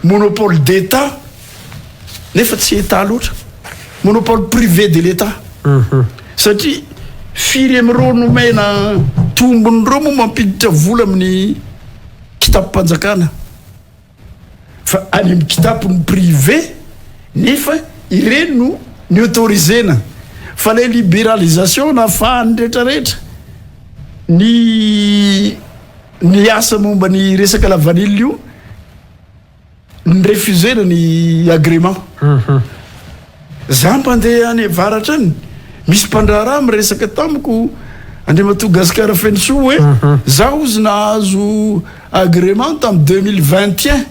B: monopole d'état nefa tsy état loatra monopole privé de l'état satria firy amin'ireo nomena tombon'ireo moa mampiditra vola amin'ny kitapo-panjakana fa any amin'ny kitapony privé nefa ireny no ny autorisena fa le libéralisation nafahany rehetrarehetra ny asa momba ny resaka la vanille io ny refusena ny agrément za mpandeha any avaratra any misy mpandraharaha miresaka tamiko Andriamatoa Gasikara Fenso hoe zaho izy nahazo agrément tamin'ny 2021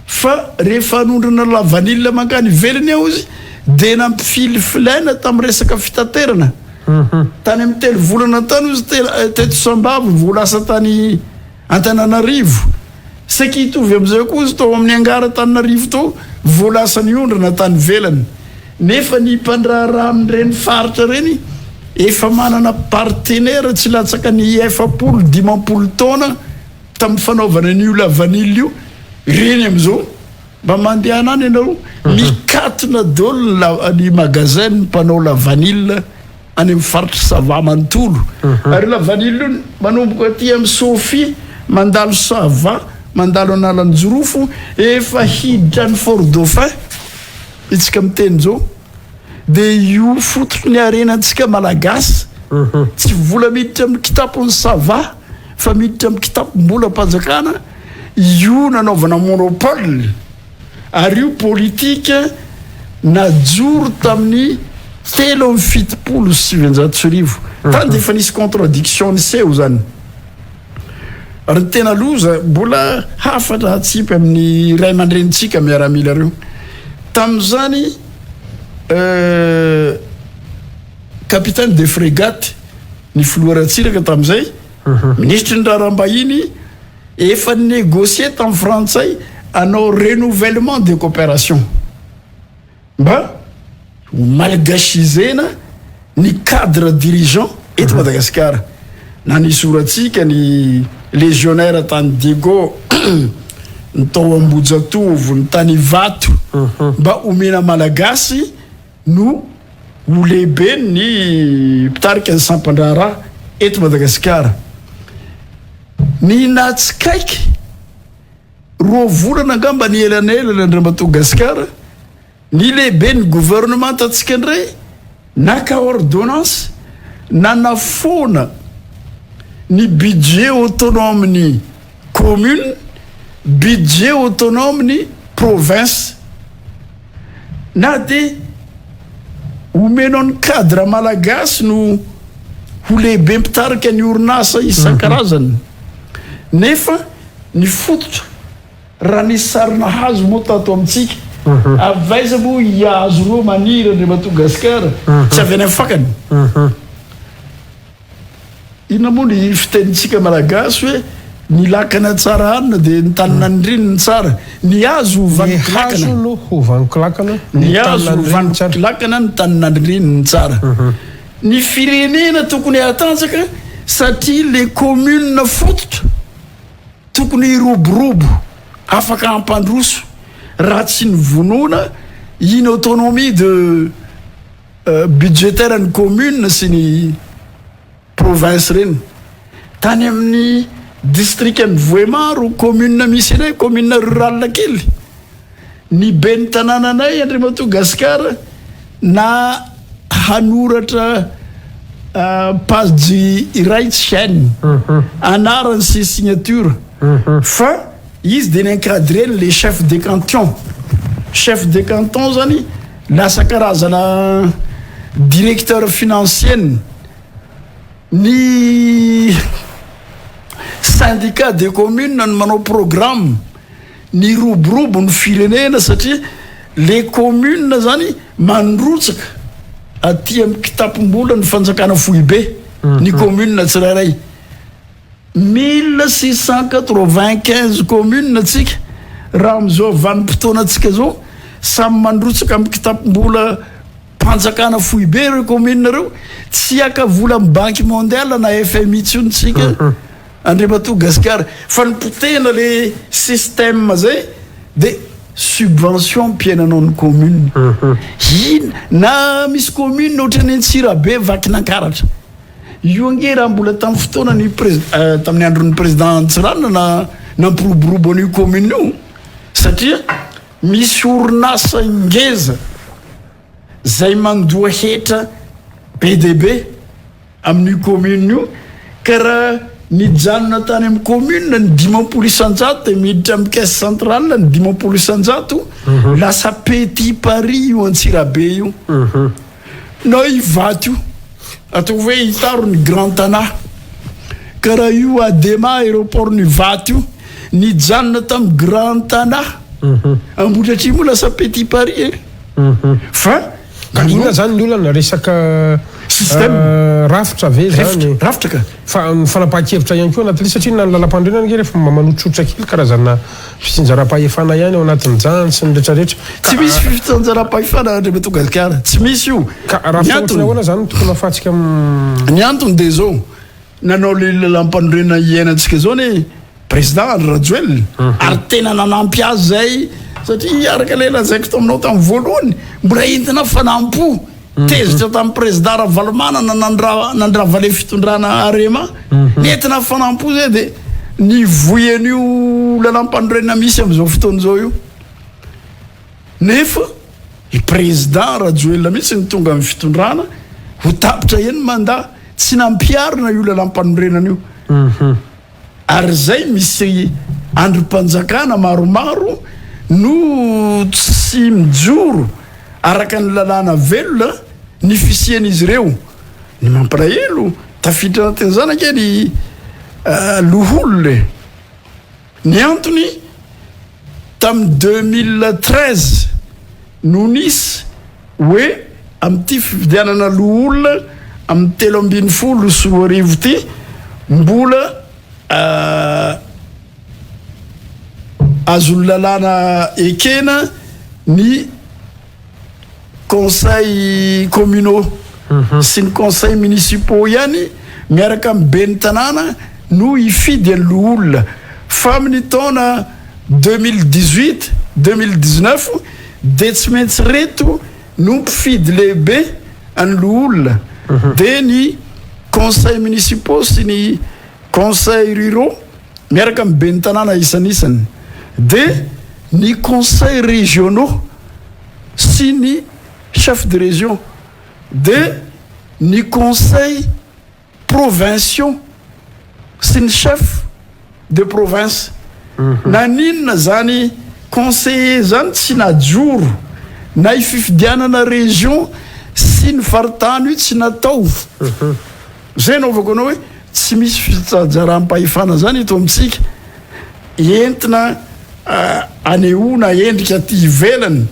B: fa rehefa anondrana la vanille mankany velany aho izy de nampifilifilaina tamin'ny resaka fitaterana tany amin'ny telo volana tany izy teto Sambava volasa tany Antananarivo saky hitovy amin'izay koa izy tao amin'ny Angara Antananarivo tao volasa ny ondrana tany velany nefa ny mpandraharaha amin'ireny faritra reny efa manana partenaire tsy latsaka ny 7-10 taona tamin'ny fanaovana ny la vanille io reny amin'izao mba mandehana any ianao mikatona daholo ny magasin mpanao la vanille any amin'ny faritra Sava manontolo ary la vanille io manomboka aty amin'ny Sophie mandalo Sava mandalo analan'ny Jorofo efa hiditra ny Fort Dauphin itsika miteny zao de io fototry ny arenantsika malagasy tsy vola miditra amin'ny kitapony Sava fa miditra amin'ny kitapom-bola mpanjakana io nanaovana monopole ary io politika najoro tamin'ny 7,7 tany de efa nisy contradiction ny seho zany ary tena loza mbola hafatra hatsipy amin'ny ray aman-drenitsika miaramila reo tamin'izany capitaine de frégate ny filoharatsiraka tamin'izay ministry ny raharambahiny efa négocier tamin'ny frantsay anao renouvellement de coopération mba malgasisena ny cadre dirigeant eto Madagasikara na ny soratsika ny légionnaire tany Diego ny tao Ambojatovo ny tany Vato mba omena malagasy no ho lehibe ny mpitarika ny sampandrara eto Madagasikara ny natsikaiky roa volana angamba ny elanela ny Andriamatoa Gasikara ny lehibe ny gouvernement tatsika ndray naka ordonnance nanafona ny budget autonome ny commune budget autonome ny province na de omeno ny cadre malagasy no ho lehibe mpitarika ny orinasa isan-karazany nefa ny fototra raha ny sarina hazo moa tato amintsika avaiza moa hiazo roa maniry Andriamatoa Gasikara tsy avy any amin'ny fakany inona moa ny fitenitsika malagasy hoe ny lakana tsara hanina de ny tanina ny rininy tsara ny hazo vanikilakana
A: no hovanikilakana
B: ny hazo vanikilakana ny tanina ny rininy tsara ny firenena tokony hatanjaka satria le commune fototra tokony hiroborobo afaka ampandroso raha tsy ny vonoana iny autonomie de budgétaire ny commune sy ny province reny tany amin'ny district ny Voemaro commune misy anay commune rural kely ny ben'ny tanànanay Andriamatoa Gasikara na hanoratra page iray tsy hainy anarany sy signature fa izy de encadré les chefs de canton zany lasa karazana directeur financier ny syndicat de commune ny manao programme ny roborobo ny firenena satria les communes zany mandrotsaka aty amin'ny kitapom-bola ny fanjakana foibe ny commune tsirairay 1695 commune atsika raha am'izao vanim-potoana atsika zao samy mandrotsaka amin'ny kitapom-bola mpanjakana foibe reo commune reo tsy aka vola amin'ny banque mondiale na FMI tsika Andriamatoa Gasikara fa nipotehana le système zay de subvention mpiainanao ny commune ina na misy commune ohatrany Antsirabe vakinankaratra io ange raha mbola tamin'ny fotoana ny tamin'ny andron'ny président Ntsirana na nampiroborobo an'io commune io satria misy orinasa ngeza zay mandoa hetra BDB amin'io commune io karaha nijanona tany amin'ny commune ny 10 isan-jato miditra amin'ny caisse centrale ny 10 isan-jato lasa petit Paris io Antsirabe io no Ivato io atao hoe hitaro ny Grand Tana karaha io Adema aéroport ny Ivato io nijanona tamin'ny Grand Tana Ambohidratrimo moa lasa petit Paris fa
A: inona zany ny olana resaka
B: système
A: rafitra ve zany
B: rafitra ka
A: fa ny fanapahan-kevitra ihany koa anatin'le satria na ny lalam-pandriana nge rehefa manotrotra kely karazana fisinjaram-pahefana ihany ao anatin'izany sy ny rehetrarehetra
B: tsy misy fisinjaram-pahefana Andriamatoa Gasikara tsy misy io
A: ka raha fototrany ahoana zany tokony afahantsika
B: ny antony de zao nanao le lalam-pandriana iainantsika zao ny président Rajoelina ary tena nanampy azy zay satria araka le lazaiko taminao tamin'ny voalohany mbola entina fanampo tezitra tamin'ny président Ravalomanana nandrava le fitondrana Arema nentina fanampo zay de ny voyan'io lalam-pandriana misy amin'izao fotoana zao io nefa i président Rajoelina mihitsy ny tonga amin'ny fitondrana ho tapitra eny mandat tsy nampiarina io lalam-pandrenana io ary zay misy androm-panjakana maromaro no tsy mijoro araka ny lalàna velona ny fisian'izy ireo ny mampalahelo tafiditra anatin'izany ake ny loholole ny antony tamin'ny 2013 no nisy hoe amin'ity fividianana loholona amin'ny 3 sy 4 arivo ty mbola azony lalàna ekena ny conseil communaux sy ny conseil municipaux ihany miaraka amin'ny ben'ny tanàna no hifidy an'lo olona fa amin'ny taona 2018 2019 de tsy maintsy reto no mpifidy lehibe an'lo olona de ny conseil municipaux sy ny conseil ruraux miaraka amin'ny ben'ny tanàna isanisany de ny conseil régionaux sy ny chef de région de ny conseil provinciaux sy ny chef de province na ninona zany conseiller zany tsy najoro na hififidianana région sy ny faritany io tsy natao zay naovako anao hoe tsy misy fitsajaram-pahefana zany eto amitsika entina anehoana endrika ty ivelany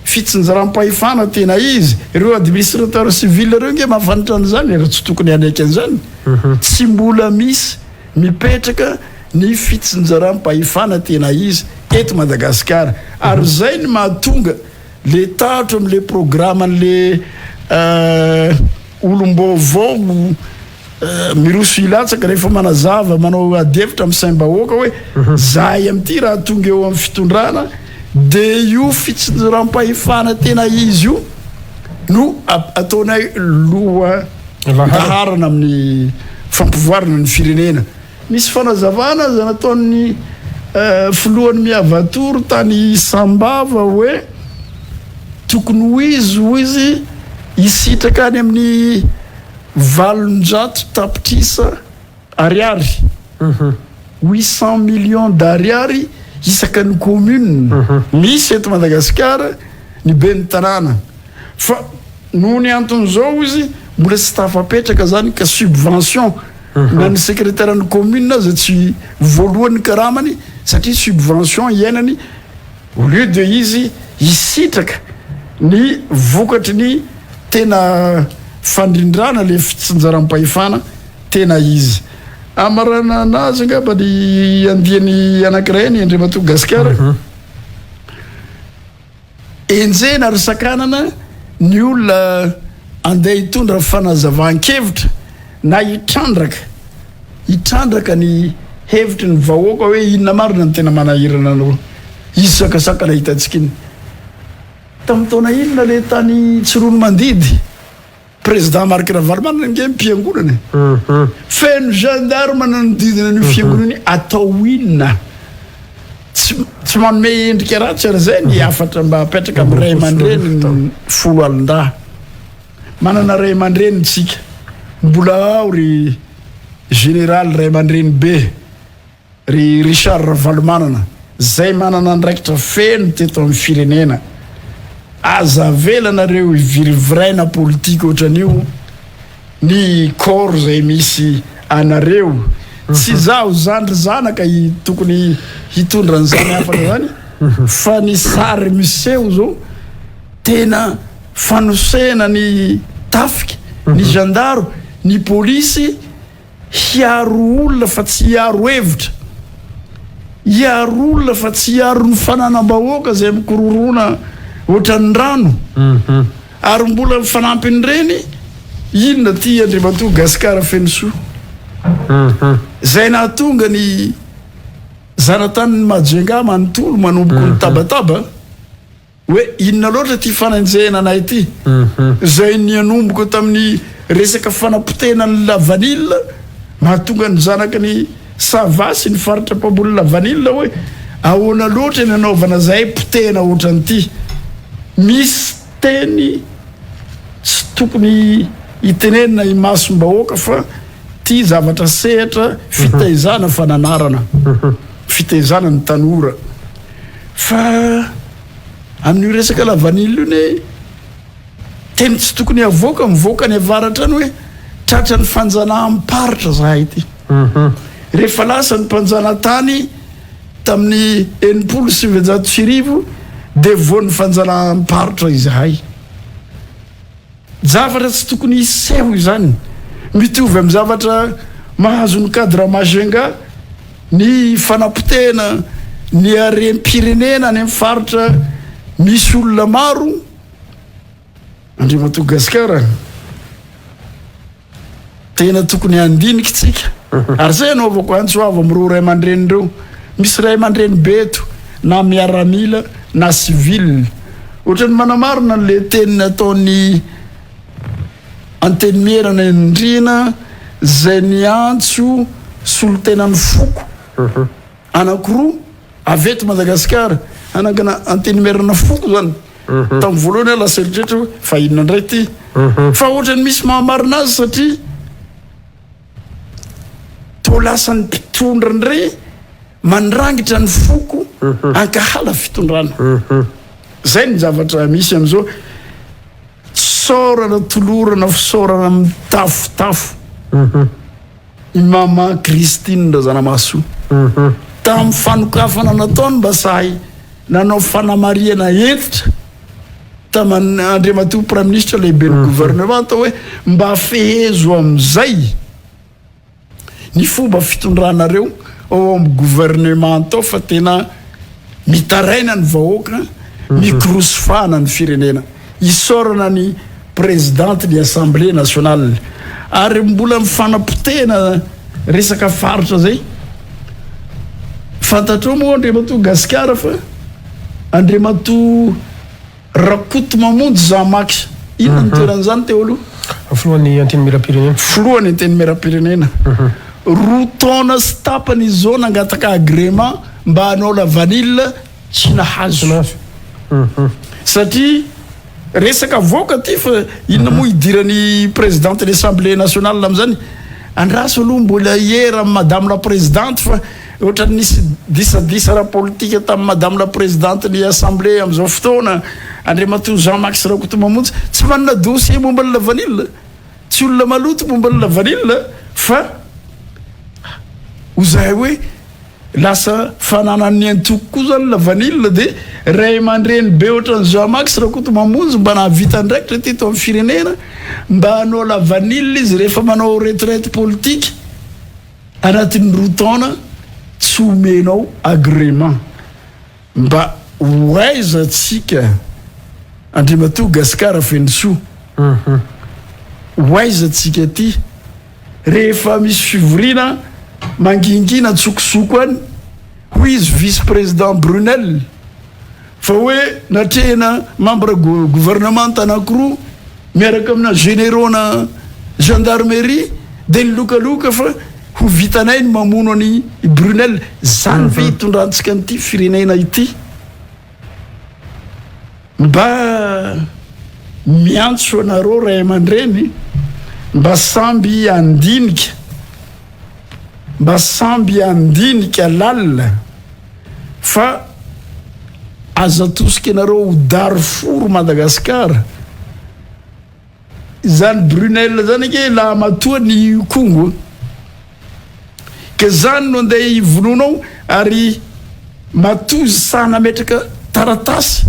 B: fitsinjaram-pahefana tena izy ireo administrateur civil reo nge mahafanitra an'izany raha tsy tokony anaiky an'izany tsy mbola misy mipetraka ny fitsinjaram-pahefana tena izy eto Madagasikara ary zay ny mahatonga le tahotro am'le programme an'le olom-baovao miroso ilatsaka rehefa manazava manao adevitra amin'ny saim-bahoaka hoe zahay am'ty raha tonga eo amin'ny fitondrana de io fitsinjaram-pahefana tena izy io no ataonay loha laharana amin'ny fampivoarana ny firenena misy fanazavana za nataon'ny filohan'ny miavatoro tany Sambava hoe tokony ho izy hisitraka any amin'ny 800 tapitrisa ariary 800 millions d'ariary isaka ny commune misy eto Madagasikara ny ben'ny tanàna fa noho ny anton'izao izy mbola tsy tafapetraka zany ka subvention na ny secrétaire ny commune za tsy voalohany karamany satria subvention iainany au lieu de izy hisitraka ny vokatry ny tena fandrindrana le fitsinjaram-pahefana tena izy amarana anazy angamba ny andiany anankiray ny Andriamatoa Gasikara enjena ary sakanana ny olona andeha hitondra fanazavan-kevitra na hitrandraka ny hevitry ny vahoaka hoe inona marina ny tena manahirana anao izy sakasakana hitantsika iny tamin'ny taona inona le tany Tsirono Mandidy président Marc Ravalomanana nge mpiangonana feno gendarme nanodidina ny fiangonana atao inona tsy manome endrika ratsy ary zay ny afatra mba apetraka amin'ny ray aman-dreny 10 alin-draha manana ray aman-dreny tsika mbola ao ry général ray aman-dreny be ry Richard Ravalomanana zay manana andraikitra feno teto amin'ny firenena aza velanareo iviriviraina politika ohatran'io ny corps zay misy anareo tsy zaho zandry zanaka tokony hitondra an'izany afaka zany fa ny sary miseho zao tena fanosena ny tafika ny gendarme ny polisy hiaro olona fa tsy hiaro hevitra hiaro olona fa tsy hiaro ny fananam-bahoaka zay mikororona ohatran'ny rano ary mbola mifanampin'ireny inona ty Andriamatoa Gasikara Fenosoa zay nahatonga ny zanatany Majenga manontolo manomboko ny tabataba hoe inona loatra ty fananjehana anay ty zay ny anomboko tamin'ny resaka fanapotena ny lavanila mahatonga ny zanaka ny Savasy ny faritra mpamboly lavanila hoe ahoana loatra ny anaovana zay potena ohatran'ity misy teny tsy tokony hitenenina imasom-bahoaka fa ty zavatra sehatra fitaizana fananarana fitaizana ny tanora fa amin'io resaka lavanila io ne teny tsy tokony avoaka mivoaka ny avaratra any hoe tratra ny fanjanaham-paritra zahay ty rehefa lasa ny mpanjanatany tamin'ny 990 de voan'ny fanjanaham-paritra izahay zavatra tsy tokony hiseho izany mitovy amin'ny zavatra mahazo ny cadre magenga ny fanapotena ny arem-pirenena any amin'ny faritra misy olona maro Andriamatoa Gasikara tena tokony andiniky tsika ary zay anaovako antsoava amin'ireo ray aman-dreny reo misy ray aman-dreny beto na miaramila na civil ohatrany manamarina le teniny ataony anteny merana indrina zay ny antso solotenan'ny foko anakiroa aveto Madagasikara anakana anteny merana foko zany tamin'ny voalohany lasa eritrehitra hoe fa inona indray ty fa ohatrany misy mahamarina azy satria to lasan'ny mpitondra ndray mandrangitra ny foko ankahala fitondrana zay ny zavatra misy am'izao sorana tolorana fisorana mitafotafo i mama Christine Razanamaso tamin'ny fanokafana nataony Basahy nanao fanamariana entitra tamin'ny Andriamatoa Prime Ministre lehibe ny gouvernement tao hoe mba fehezo am'izay ny fomba fitondranareo ao amin'ny gouvernement tao fa tena mitaraina ny vahoaka mikrosifana ny firenena isorana ny présidente de l'Assemblée nationale ary mbola mifanapotena resaka faritra zay fantatrao moa Andriamatoa Gasikara fa Andriamatoa Rakoto Mamonjy Zamaky inona ny toeran'izany teo aloha
A: filohan'ny anteny miram-pirenena
B: filohan'ny anteny miram-pirenena roa taona sy tapany izy zao nangataka agrément mba hanao la vanille tsy nahazo satria resaka voaka ty fa inona moa idiran'ny présidente de l'Assemblée nationale am'izany andraso aloha mbola hiera madame la présidente fa ohatrany nisy disadisa raha politika tamin'ny madame la présidente ny assemblée am'izao fotoana Andriamatoa Jean-Max Rakoto Mamonjy tsy manana dossier momba ny la vanille tsy olona maloto momba ny la vanille fa ozahay hoe lasa fananany antoko koa zany la vanille de ray aman-dreny be ohatrany Jean-Max Rakoto Mamonjy mba nahavita ndraikitra teto amin'ny firenena mba hanao la vanille izy rehefa manao retraite politique anatin'ny roa taona tsy omenao agrément mba hoaizatsika Andriamatoa Gasikara Fenisoa hoaizatsika ty rehefa misy fivoriana mangingina tsokosoko any hoy izy vice-président Brunel fa hoe natrehina membre gouvernement anakiroa miaraka amina généraux na gendarmerie de nilokaloka fa ho vitanay ny mamono any Brunel zany ve hitondrantsika nyty firenena ity mba miantso anareo ray aman-dreny mba samby andinika lalina fa aza tosika anareo ho Darfour Madagasikara zany Brunel zany ke la matoa ny Congo ke zany no andeha ivononao ary matozy sana metraka taratasy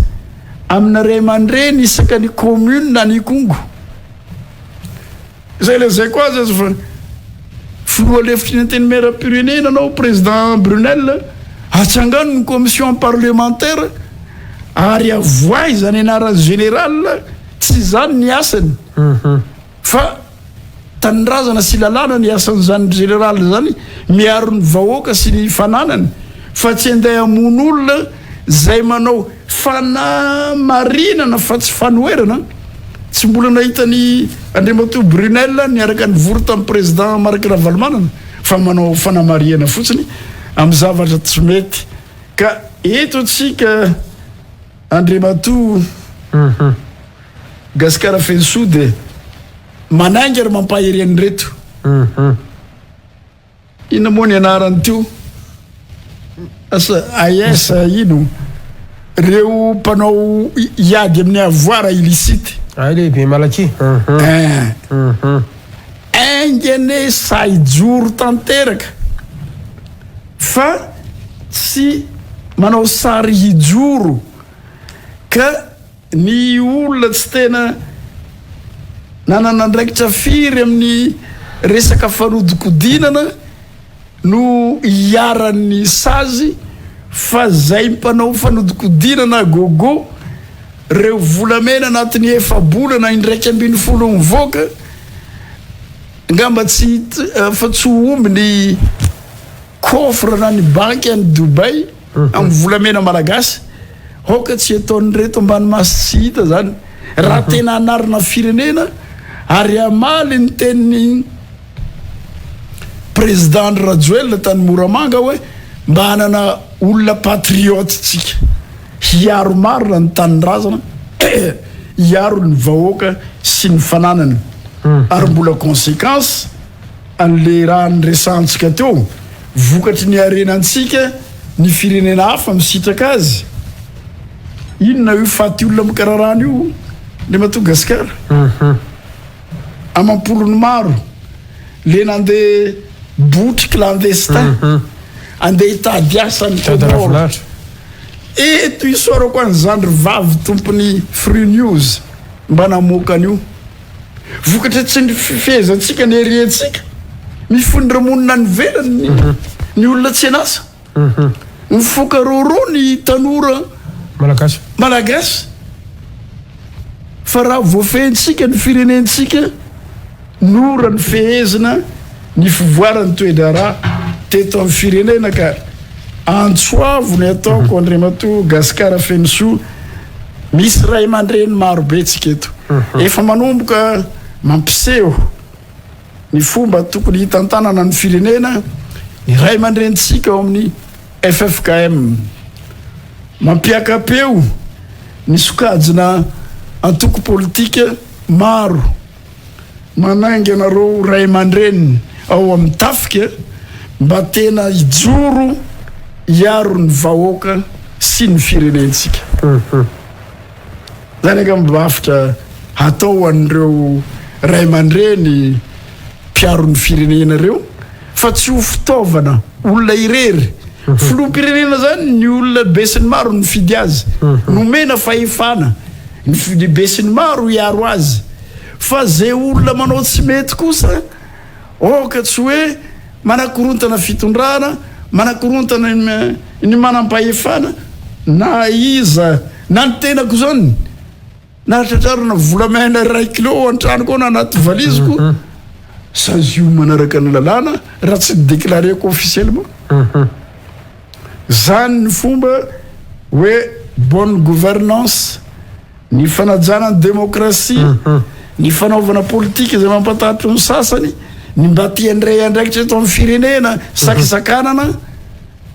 B: amina ray aman-dreny isaka ny commune na ny Congo zay le zay koa azy fa filoha lefitry ny anteny miram-pirenena anao président Brunel atsangano ny commission parlementaire ary avoay zany anarany général tsy zany ny asany fa tanindrazana sy lalàna ny asan'izany général zany miaro ny vahoaka sy ny fananany fa tsy andeha hamono olona zay manao fanamarinana fa tsy fanoerana tsy mbola nahitany Andriamatoa Brunel niaraka nivory tamin'ny président Marc Ravalomanana fa manao fanamariana fotsiny amin'ny zavatra tsy mety ka eto antsika Andriamatoa Gasikara Fenisoa de manainga ary mampahiriany reto ina moa ny anarany teo asa aesa ino reo mpanao iady amin'ny avoira illicite
A: lehibe malaky
B: aingane saijoro tanteraka fa tsy manao sary hijoro ka ny olona tsy tena nanana ndraikitra firy amin'ny resaka fanodikodinana no hiaran'ny sazy fa zay mpanao fanodikodinana gogo reo volamena anatin'ny efabolana indraiky 12 mivoaka ngamba tsy fa tsy omby ny coffre na ny banky any Dubai amin'ny volamena malagasy hoka tsy ataony reto ambany masy tsy hita zany raha tena anarina firenena ary amaly ny tenin'ny président Rajoelina tany Moramanga hoe mba hanana olona patriote tsika hiaro marina ny tanindrazana hiaro ny vahoaka sy ny fananany ary mbola conséquence an'le raha nyresantsika teo vokatry ny arenantsika ny firenena hafa misitraka azy inona io faty olona mikararany io le Madagasikara amampolony maro le nandeha botry clandestin andeha hitady asa ny tomoro eto isorako any zandry vavy tompony Free News mba namoaka an'io vokatra tsy ny fifehezantsika ny eriantsika mifony ramonina ny velany ny olona tsy anasa mifoka roro ny tanora malagasy fa raha voafehintsika ny firenentsika nora ny fehezina ny fivoarany toedrara teto amin'ny firenena ka antsoavo ny ataoko Andriamato Gasikara Fenisoa misy ray aman-dreny maro be tsika eto efa manomboka mampiseho ny fomba tokony hitantanana ny firenena ny ray aman-drenitsika ao amin'ny FFKM mampiakapeo ny sokajina antoko politika maro manaingy anareo ray aman-dreny ao amin'ny tafika mba tena hijoro hiaro ny vahoaka sy ny firenentsika zany aka mibafitra hatao an'ireo ray aman-dreny mpiaro ny firenena reo fa tsy ho fitaovana olona irery filoham-pirenena zany ny olona besin'ny maro ny fidy azy nomena fahefana ny besin'ny maro hiaro azy fa zay olona manao tsy mety kosa oka tsy hoe manakorontana fitondrana manakorontana ny manam-pahefana na iza na ny tenako zany na tratrarana volamena 1 kilo an-trano koa na anaty valiziko sazy io manaraka ny lalàna raha tsy déclareko officiellement zany ny fomba hoe bonne gouvernance ny fanajana ny démocratie ny fanaovana politika zay mampatahatra ny sasany ny mba tiandray andraikitra eto amin'ny firenena sakisakanana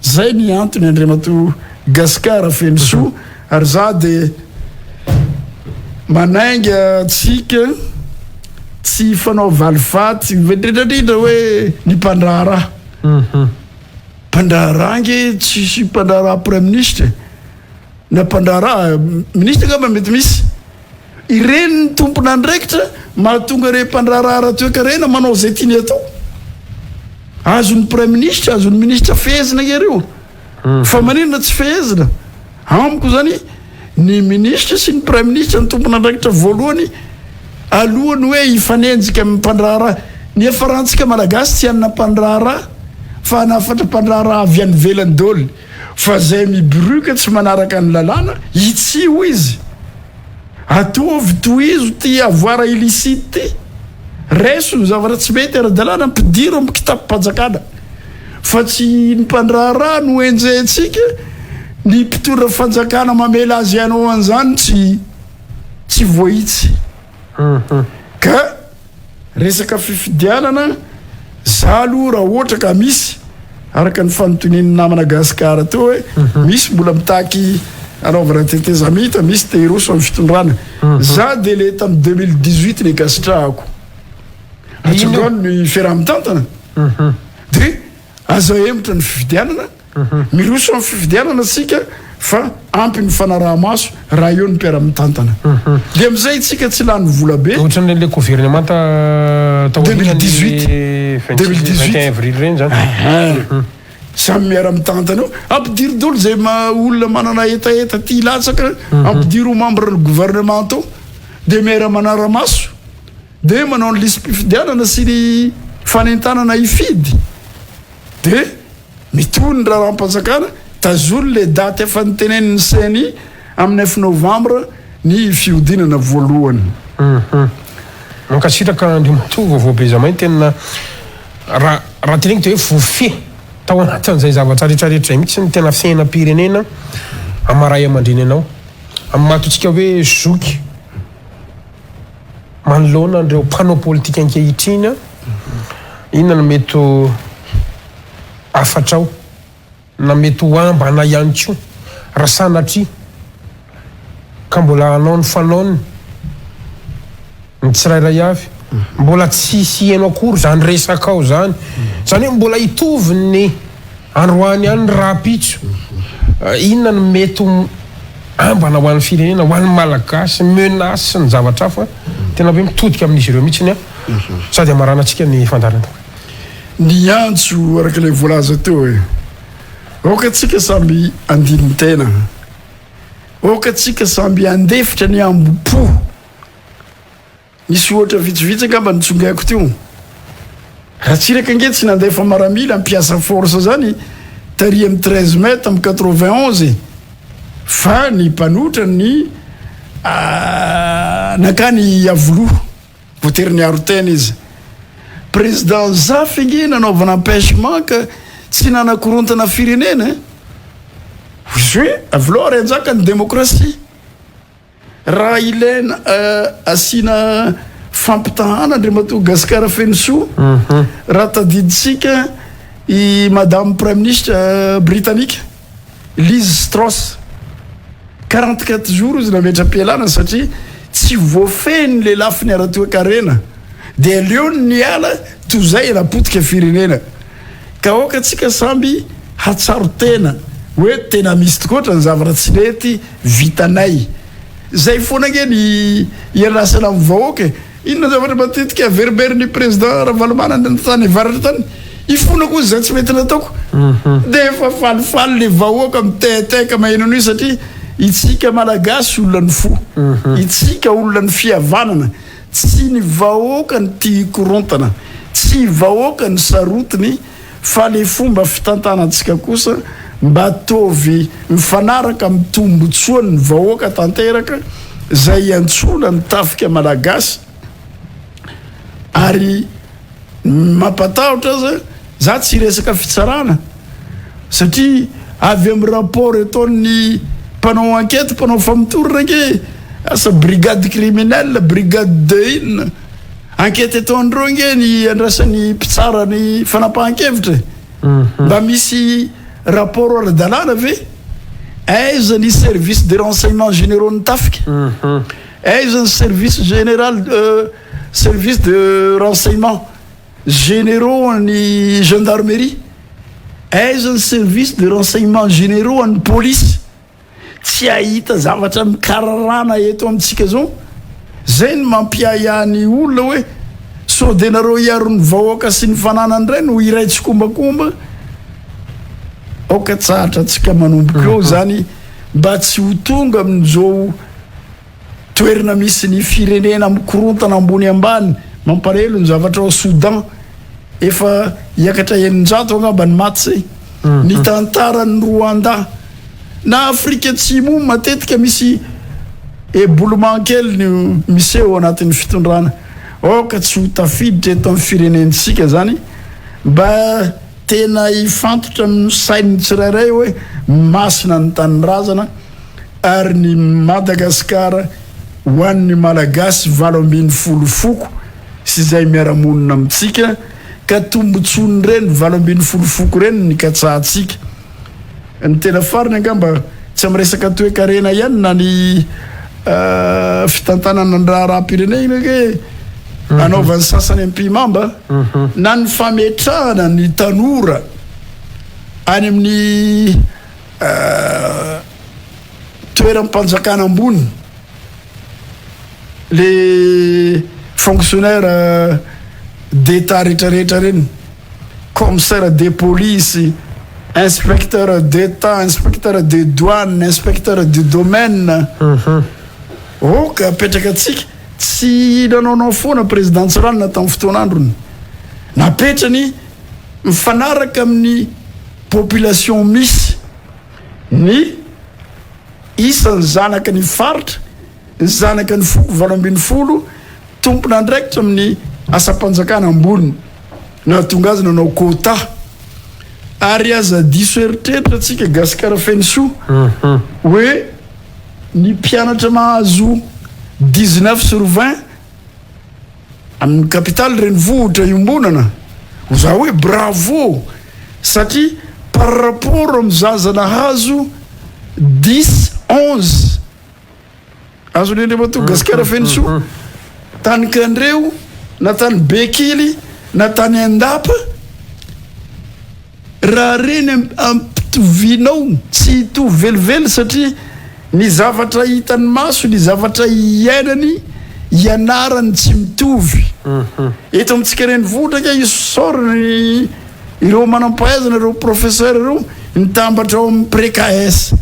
B: zay ny antony Andriamato Gasikara Fenisoa ary za de manainga tsika tsy fanao valifaty vedredrandrindra hoe ny mpandraharaha mpandraharangy tsisy mpandraharaha premier ministre na mpandraharaha ministre ngamba mety misy ireny ny tompona andraikitra mahatonga re mpandraharaha raha toekarena manao zay tiany atao azon'ny premier ministre azon'ny ministre fehezina ireo fa maninona tsy fehezina amiko zany ny ministre sy ny premier ministre ny tompona andraikitra voalohany alohany hoe hifanenjika amin'ny mpandraharaha ny efarantsika malagasy tsy anina mpandraharaha fa nafatra mpandraharaha avy any velany dôly fa zay mibruka tsy manaraka ny lalàna hitsio izy ataovy tohizo ty avoara illicite reso ny zavatra tsy mety ara-dalàna mpidiro amin'ny kitapo-panjakana fa tsy ny mpandraharaha no enjentsika ny mpitondra fanjakana mamela azy ianao an'izany tsy voahitsy ka resaka fifidianana za aloha raha ohatra ka misy araka ny fanotoniny namana Gasikara teo hoe misy mbola mitaky anaovana tetezamita misy te hiroso amin'ny fitondrana za de le tamin'ny 2018 le gasitrahako atsondrano ny fiaraha-mitantana de aza emitra ny fifidianana miroso amin'ny fifidianana sika fa ampy ny fanaraha-maso raha eo ny mpiara-mitantana de amizay tsika tsy lany vola be
A: ohatrany le gouvernement 2018 avril reny zany
B: samy miara-mitantana io ampidiro dolo zay olona manana etaeta ty latsaka ampidiro membre ny gouvernement tao de miara-manara-maso de manao ny lisy mpifidianana sy ny fanentanana ifidy de mitony raha raha-mpanjakana tazolo le daty efa niteneniny seny amin'ny 9 novembre ny fiodinana voalohany.
A: mankasitraka andrimato vaovao-bezamay tena raha tenegny te hoe vofe tao anatin'izay zavatra rehetrarehetra zay mihitsy ny tena fiainam-pirenena amaray aman-dreny anao amin'ny matotsika hoe zoky manoloana andreo mpanao politika ankehitriny inona no mety afatrao na mety ho ambana ihany koa raha sanatry ka mbola anao ny fanaony ny tsirairay avy mbola tsy hainao akory zany resaka ao zany zany hoe mbola hitovy ny androany any rapitso inona no mety ambana ho an'ny firenena ho an'ny malagasy menace sy ny zavatra hafa tena hoe mitodika amin'izy ireo mihitsy sady amaranantsika ny fandarana
B: ny antso arak'ilay voalaza teo hoe oka tsika samby andininy tena oka tsika samby andefitra ny ambo-po nisy ohatra vitsivitsy angamba nitsongaiko teo raha tsiraka ange tsy nandefa maramila mpiasa force zany tari amin'ny 13 mètre amin'ny 91 fa ny mpanotra ny nakany avoloha voatery aro tena izy président Zafy nge nanaovana empêchement ka tsy nanakorontana firenena izy hoe avoloha renjaka ny démocratie raha ilaina asina fampitahana andriamato gasikara fenosoa raha tadiditsika i madame premier ministre britannique Liz Truss 44 jours izy nametra-pialana satria tsy voafeny le lafiny ara-toe-karena de aleo ny ala tozay napotika firenena ka oka tsika samby hatsaro tena hoe tena misy tokoatra ny zavatra tsy nety vitanay zay foana nge ny iarasana amin'ny vahoaka inona zavatra matetika averimbery ny président Ravalomana ny tany varatra tany ifona koa zay tsy mety nataoko de efa falifaly le vahoaka miteteka maheno io satria itsika malagasy olona ny fo itsika olona ny fihavanana tsy ny vahoaka ny tia korontana tsy vahoaka ny sarotiny fa le fomba fitantanantsika kosa mba tovy mifanaraka mitombotsoa ny vahoaka tanteraka zay antsola ny tafika malagasy ary mampatahotra za tsy resaka fitsarana satria avy amin'ny rapport etaon'ny mpanao enquête mpanao famotorana ke asa brigade criminelle brigade de inona enquête etaondreo nge ny andrasan'ny mpitsara ny fanapahan-kevitra mba misy rapport ara-dalàna ve aiza ny service de renseignement généraux ny tafika aiza ny service général service de renseignement généraux ny gendarmerie aiza ny service de renseignement généraux ny police tsy ahita zavatra mikararana eto amintsika zao zay ny mampiahany olona hoe so de nareo hiaro ny vahoaka sy ny fananandray no iray tsy kombakomba oka tsahatra atsika manomboka eo zany mba tsy ho tonga amin'izao toerana misy ny firenena mikorontana ambony ambany mamparelo ny zavatra ao Soudan efa hiakatra eninjato angamba ny maty zay ny tantarany Rwanda na Afrika Atsimo matetika misy éboulement kely ny miseho anatin'ny fitondrana oka tsy ho tafiditra eto amin'ny firenentsika zany mba tena ifantotra amin'ny sainy tsirairay hoe masina ny tanyrazana ary ny Madagasikara ho an'ny malagasy 20 foko sy zay miaramonina amintsika ka tombotsony reny 20 foko reny ny katsahatsika ny tena fariny angamba tsy amresaka toe-karena ihany na ny fitantanana ny raha-pirenena ke anaovan'ny sasany ampimamba na ny fametrahana ny tanora any amin'ny toeram-panjakana ambony le fonctionnaire d'état rehetrarehetra reny commissaire de police inspecteur d'état inspecteur de douane inspecteur de domaine oka apetraka atsika tsy nanaonao foana président Tsiralina tamin'ny fotoan'androny napetrany mifanaraka amin'ny population misy ny isan'ny zanaka ny faritra ny zanaka ny foko 20 tompona ndraikitra amin'ny asam-panjakana amboniny na tonga azy nanao quota ary aza diso eritreritra atsika gasikara fenisoa hoe ny mpianatra mahazo 19/20 amin'ny capitale renivohitra iombonana za hoe bravo satria par rapport amin'ny zaza nahazo 10-11 azo nendremato gasikara fenisoa tany Kandreo na tany Bekily na tany Andapa raha reny ampitovinao tsy hitovy velively satria ny zavatra hitany maso ny zavatra iainany ianarany tsy mitovy eto amintsika renivohitra ka isorony ireo manampahaizana ireo professeur ireo mitambatra ao amin'ny préKS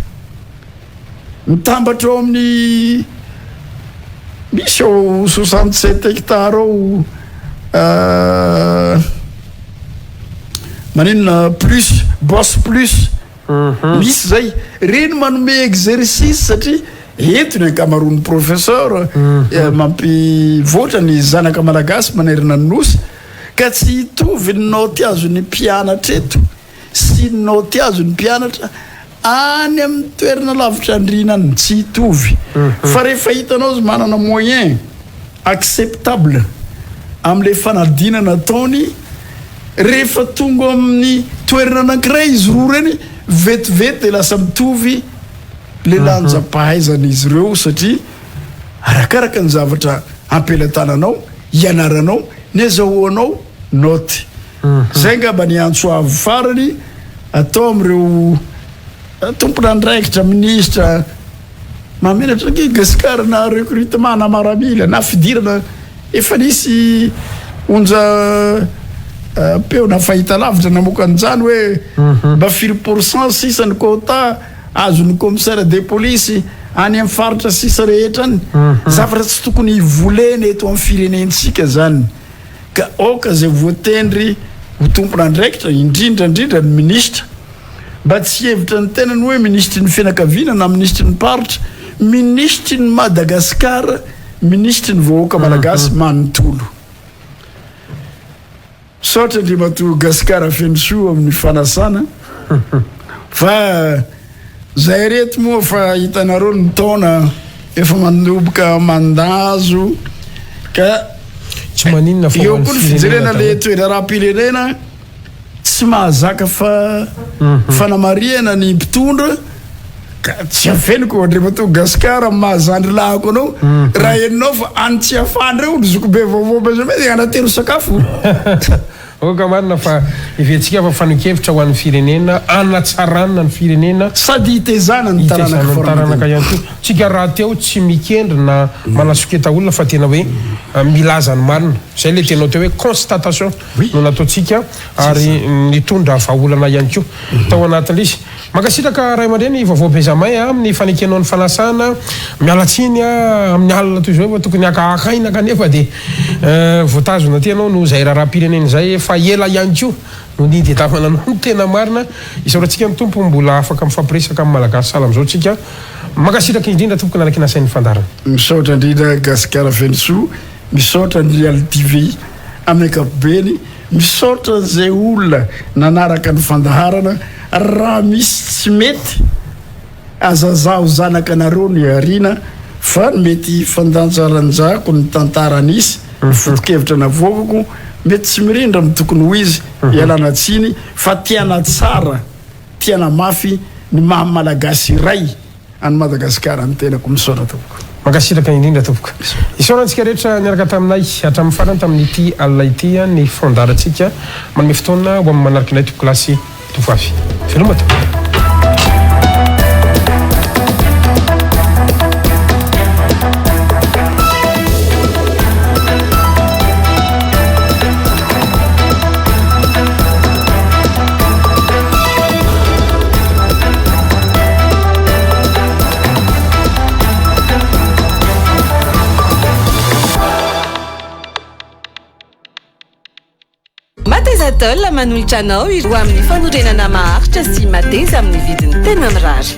B: mitambatra ao amin'ny misy ao 67 hectare ao maninona plus bosse plus misy zay reny manome exercice satria ento ny ankamaroan'ny professeur mampivoatra ny zanaka malagasy manerina ny nosy ka tsy hitovy ny noty azony mpianatra eto sy ny noty azony mpianatra any amin'ny toerana lavitra andrinany tsy hitovy fa rehefa hitanao zy manana moyen acceptable amin'le fanadinana ataony rehefa tonga amin'ny toerana anankiray izy roa reny vetivety de lasa mitovy le lanjam-pahaizana izy ireo satria arakaraka ny zavatra ampelatananao ianaranao nezahoanao noty zay ngamba ny antso avy farany atao amin'ireo tompona andraikitra ministra mamenatra ke gasikara na recrutement na maramila na fidirana efa nisy onja peona fahita lavitra namokan'izany hoe mba 4% sisany quota azony commissaire de police any amin'ny faritra sisa rehetra any zavatra tsy tokony hivolena eto amin'ny firenentsika zany ka oka zay voatendry ho tompona andraikitra indrindra ny ministra mba tsy hevitra ny tenany hoe ministry ny fianakaviana na ministry ny paritra ministry ny Madagasikara ministry ny vahoaka malagasy manontolo sotra ndrimato gasikara fenisoa amin'ny fanasana fa zay reto moa fa hitanareo ny taona efa manomboka mandazo ka
A: tsy maninona fa
B: eo koa ny fijerena le toeram-pirenena tsy mahazaka fa fanamariana ny mpitondra ka tsy afeniko andrimato gasikara mahazandry lahako anao raha eninao fa any tsy afandreo ny zokobe vaovao bezame anatero sakafo
A: oka marina fa ivetsika fa fanokevitra ho an'ny firenena anatsaranina ny firenena
B: sady hitezana ny
A: taranaka ihany koa tsika raha teo tsy mikendry na manasoketa olona fa tena hoe milaza ny marina zay le tenao teo hoe constatation no nataotsika ary nitondra vahaolana ihany koa tao anatin'le izy makasitraka ray aman-dreny vaovao bezamay amin'ny fanekenao ny fanasana mialatsiny amin'ny alina toy zao tokony akahakaina kanefa de voatazona ty anao no zay raha-pirenena zay fa ela ihany koa no nidetafana no tena marina isaorantsika ny tompo mbola afaka mifampiresaka amin'ny malagasy sala am'izao tsika makasitraka indrindra tompoko nalaky nasain'ny fandarana
B: misaotra indrindra gasikara fenisoa misaotra ny Real TV amin'ny ankapobeny misaotra zay olona nanaraka ny fandaharana raha misy tsy mety azazaho zanaka anareo ny arina fa mety fandanjaranjako ny tantaranisy fotokevitra navokako mety tsy mirindra amin'ny tokony ho izy ialana tsiny fa tiana tsara tiana mafy ny mahamalagasy iray any Madagasikara ny tenako misaotra tompoko
A: makasitraka indrindra tompoko isaorantsika rehetra niaraka taminay hatramin'ny farany tamin'ity alina ity ny fondarantsika manome fotoana ho amin'ny manaraka inay tompoko lasy tovavy veloma tompoko
C: Shuttle manolotra anao ireo amin'ny fanorenana maharitra sy mateza amin'ny vidiny tena mirary.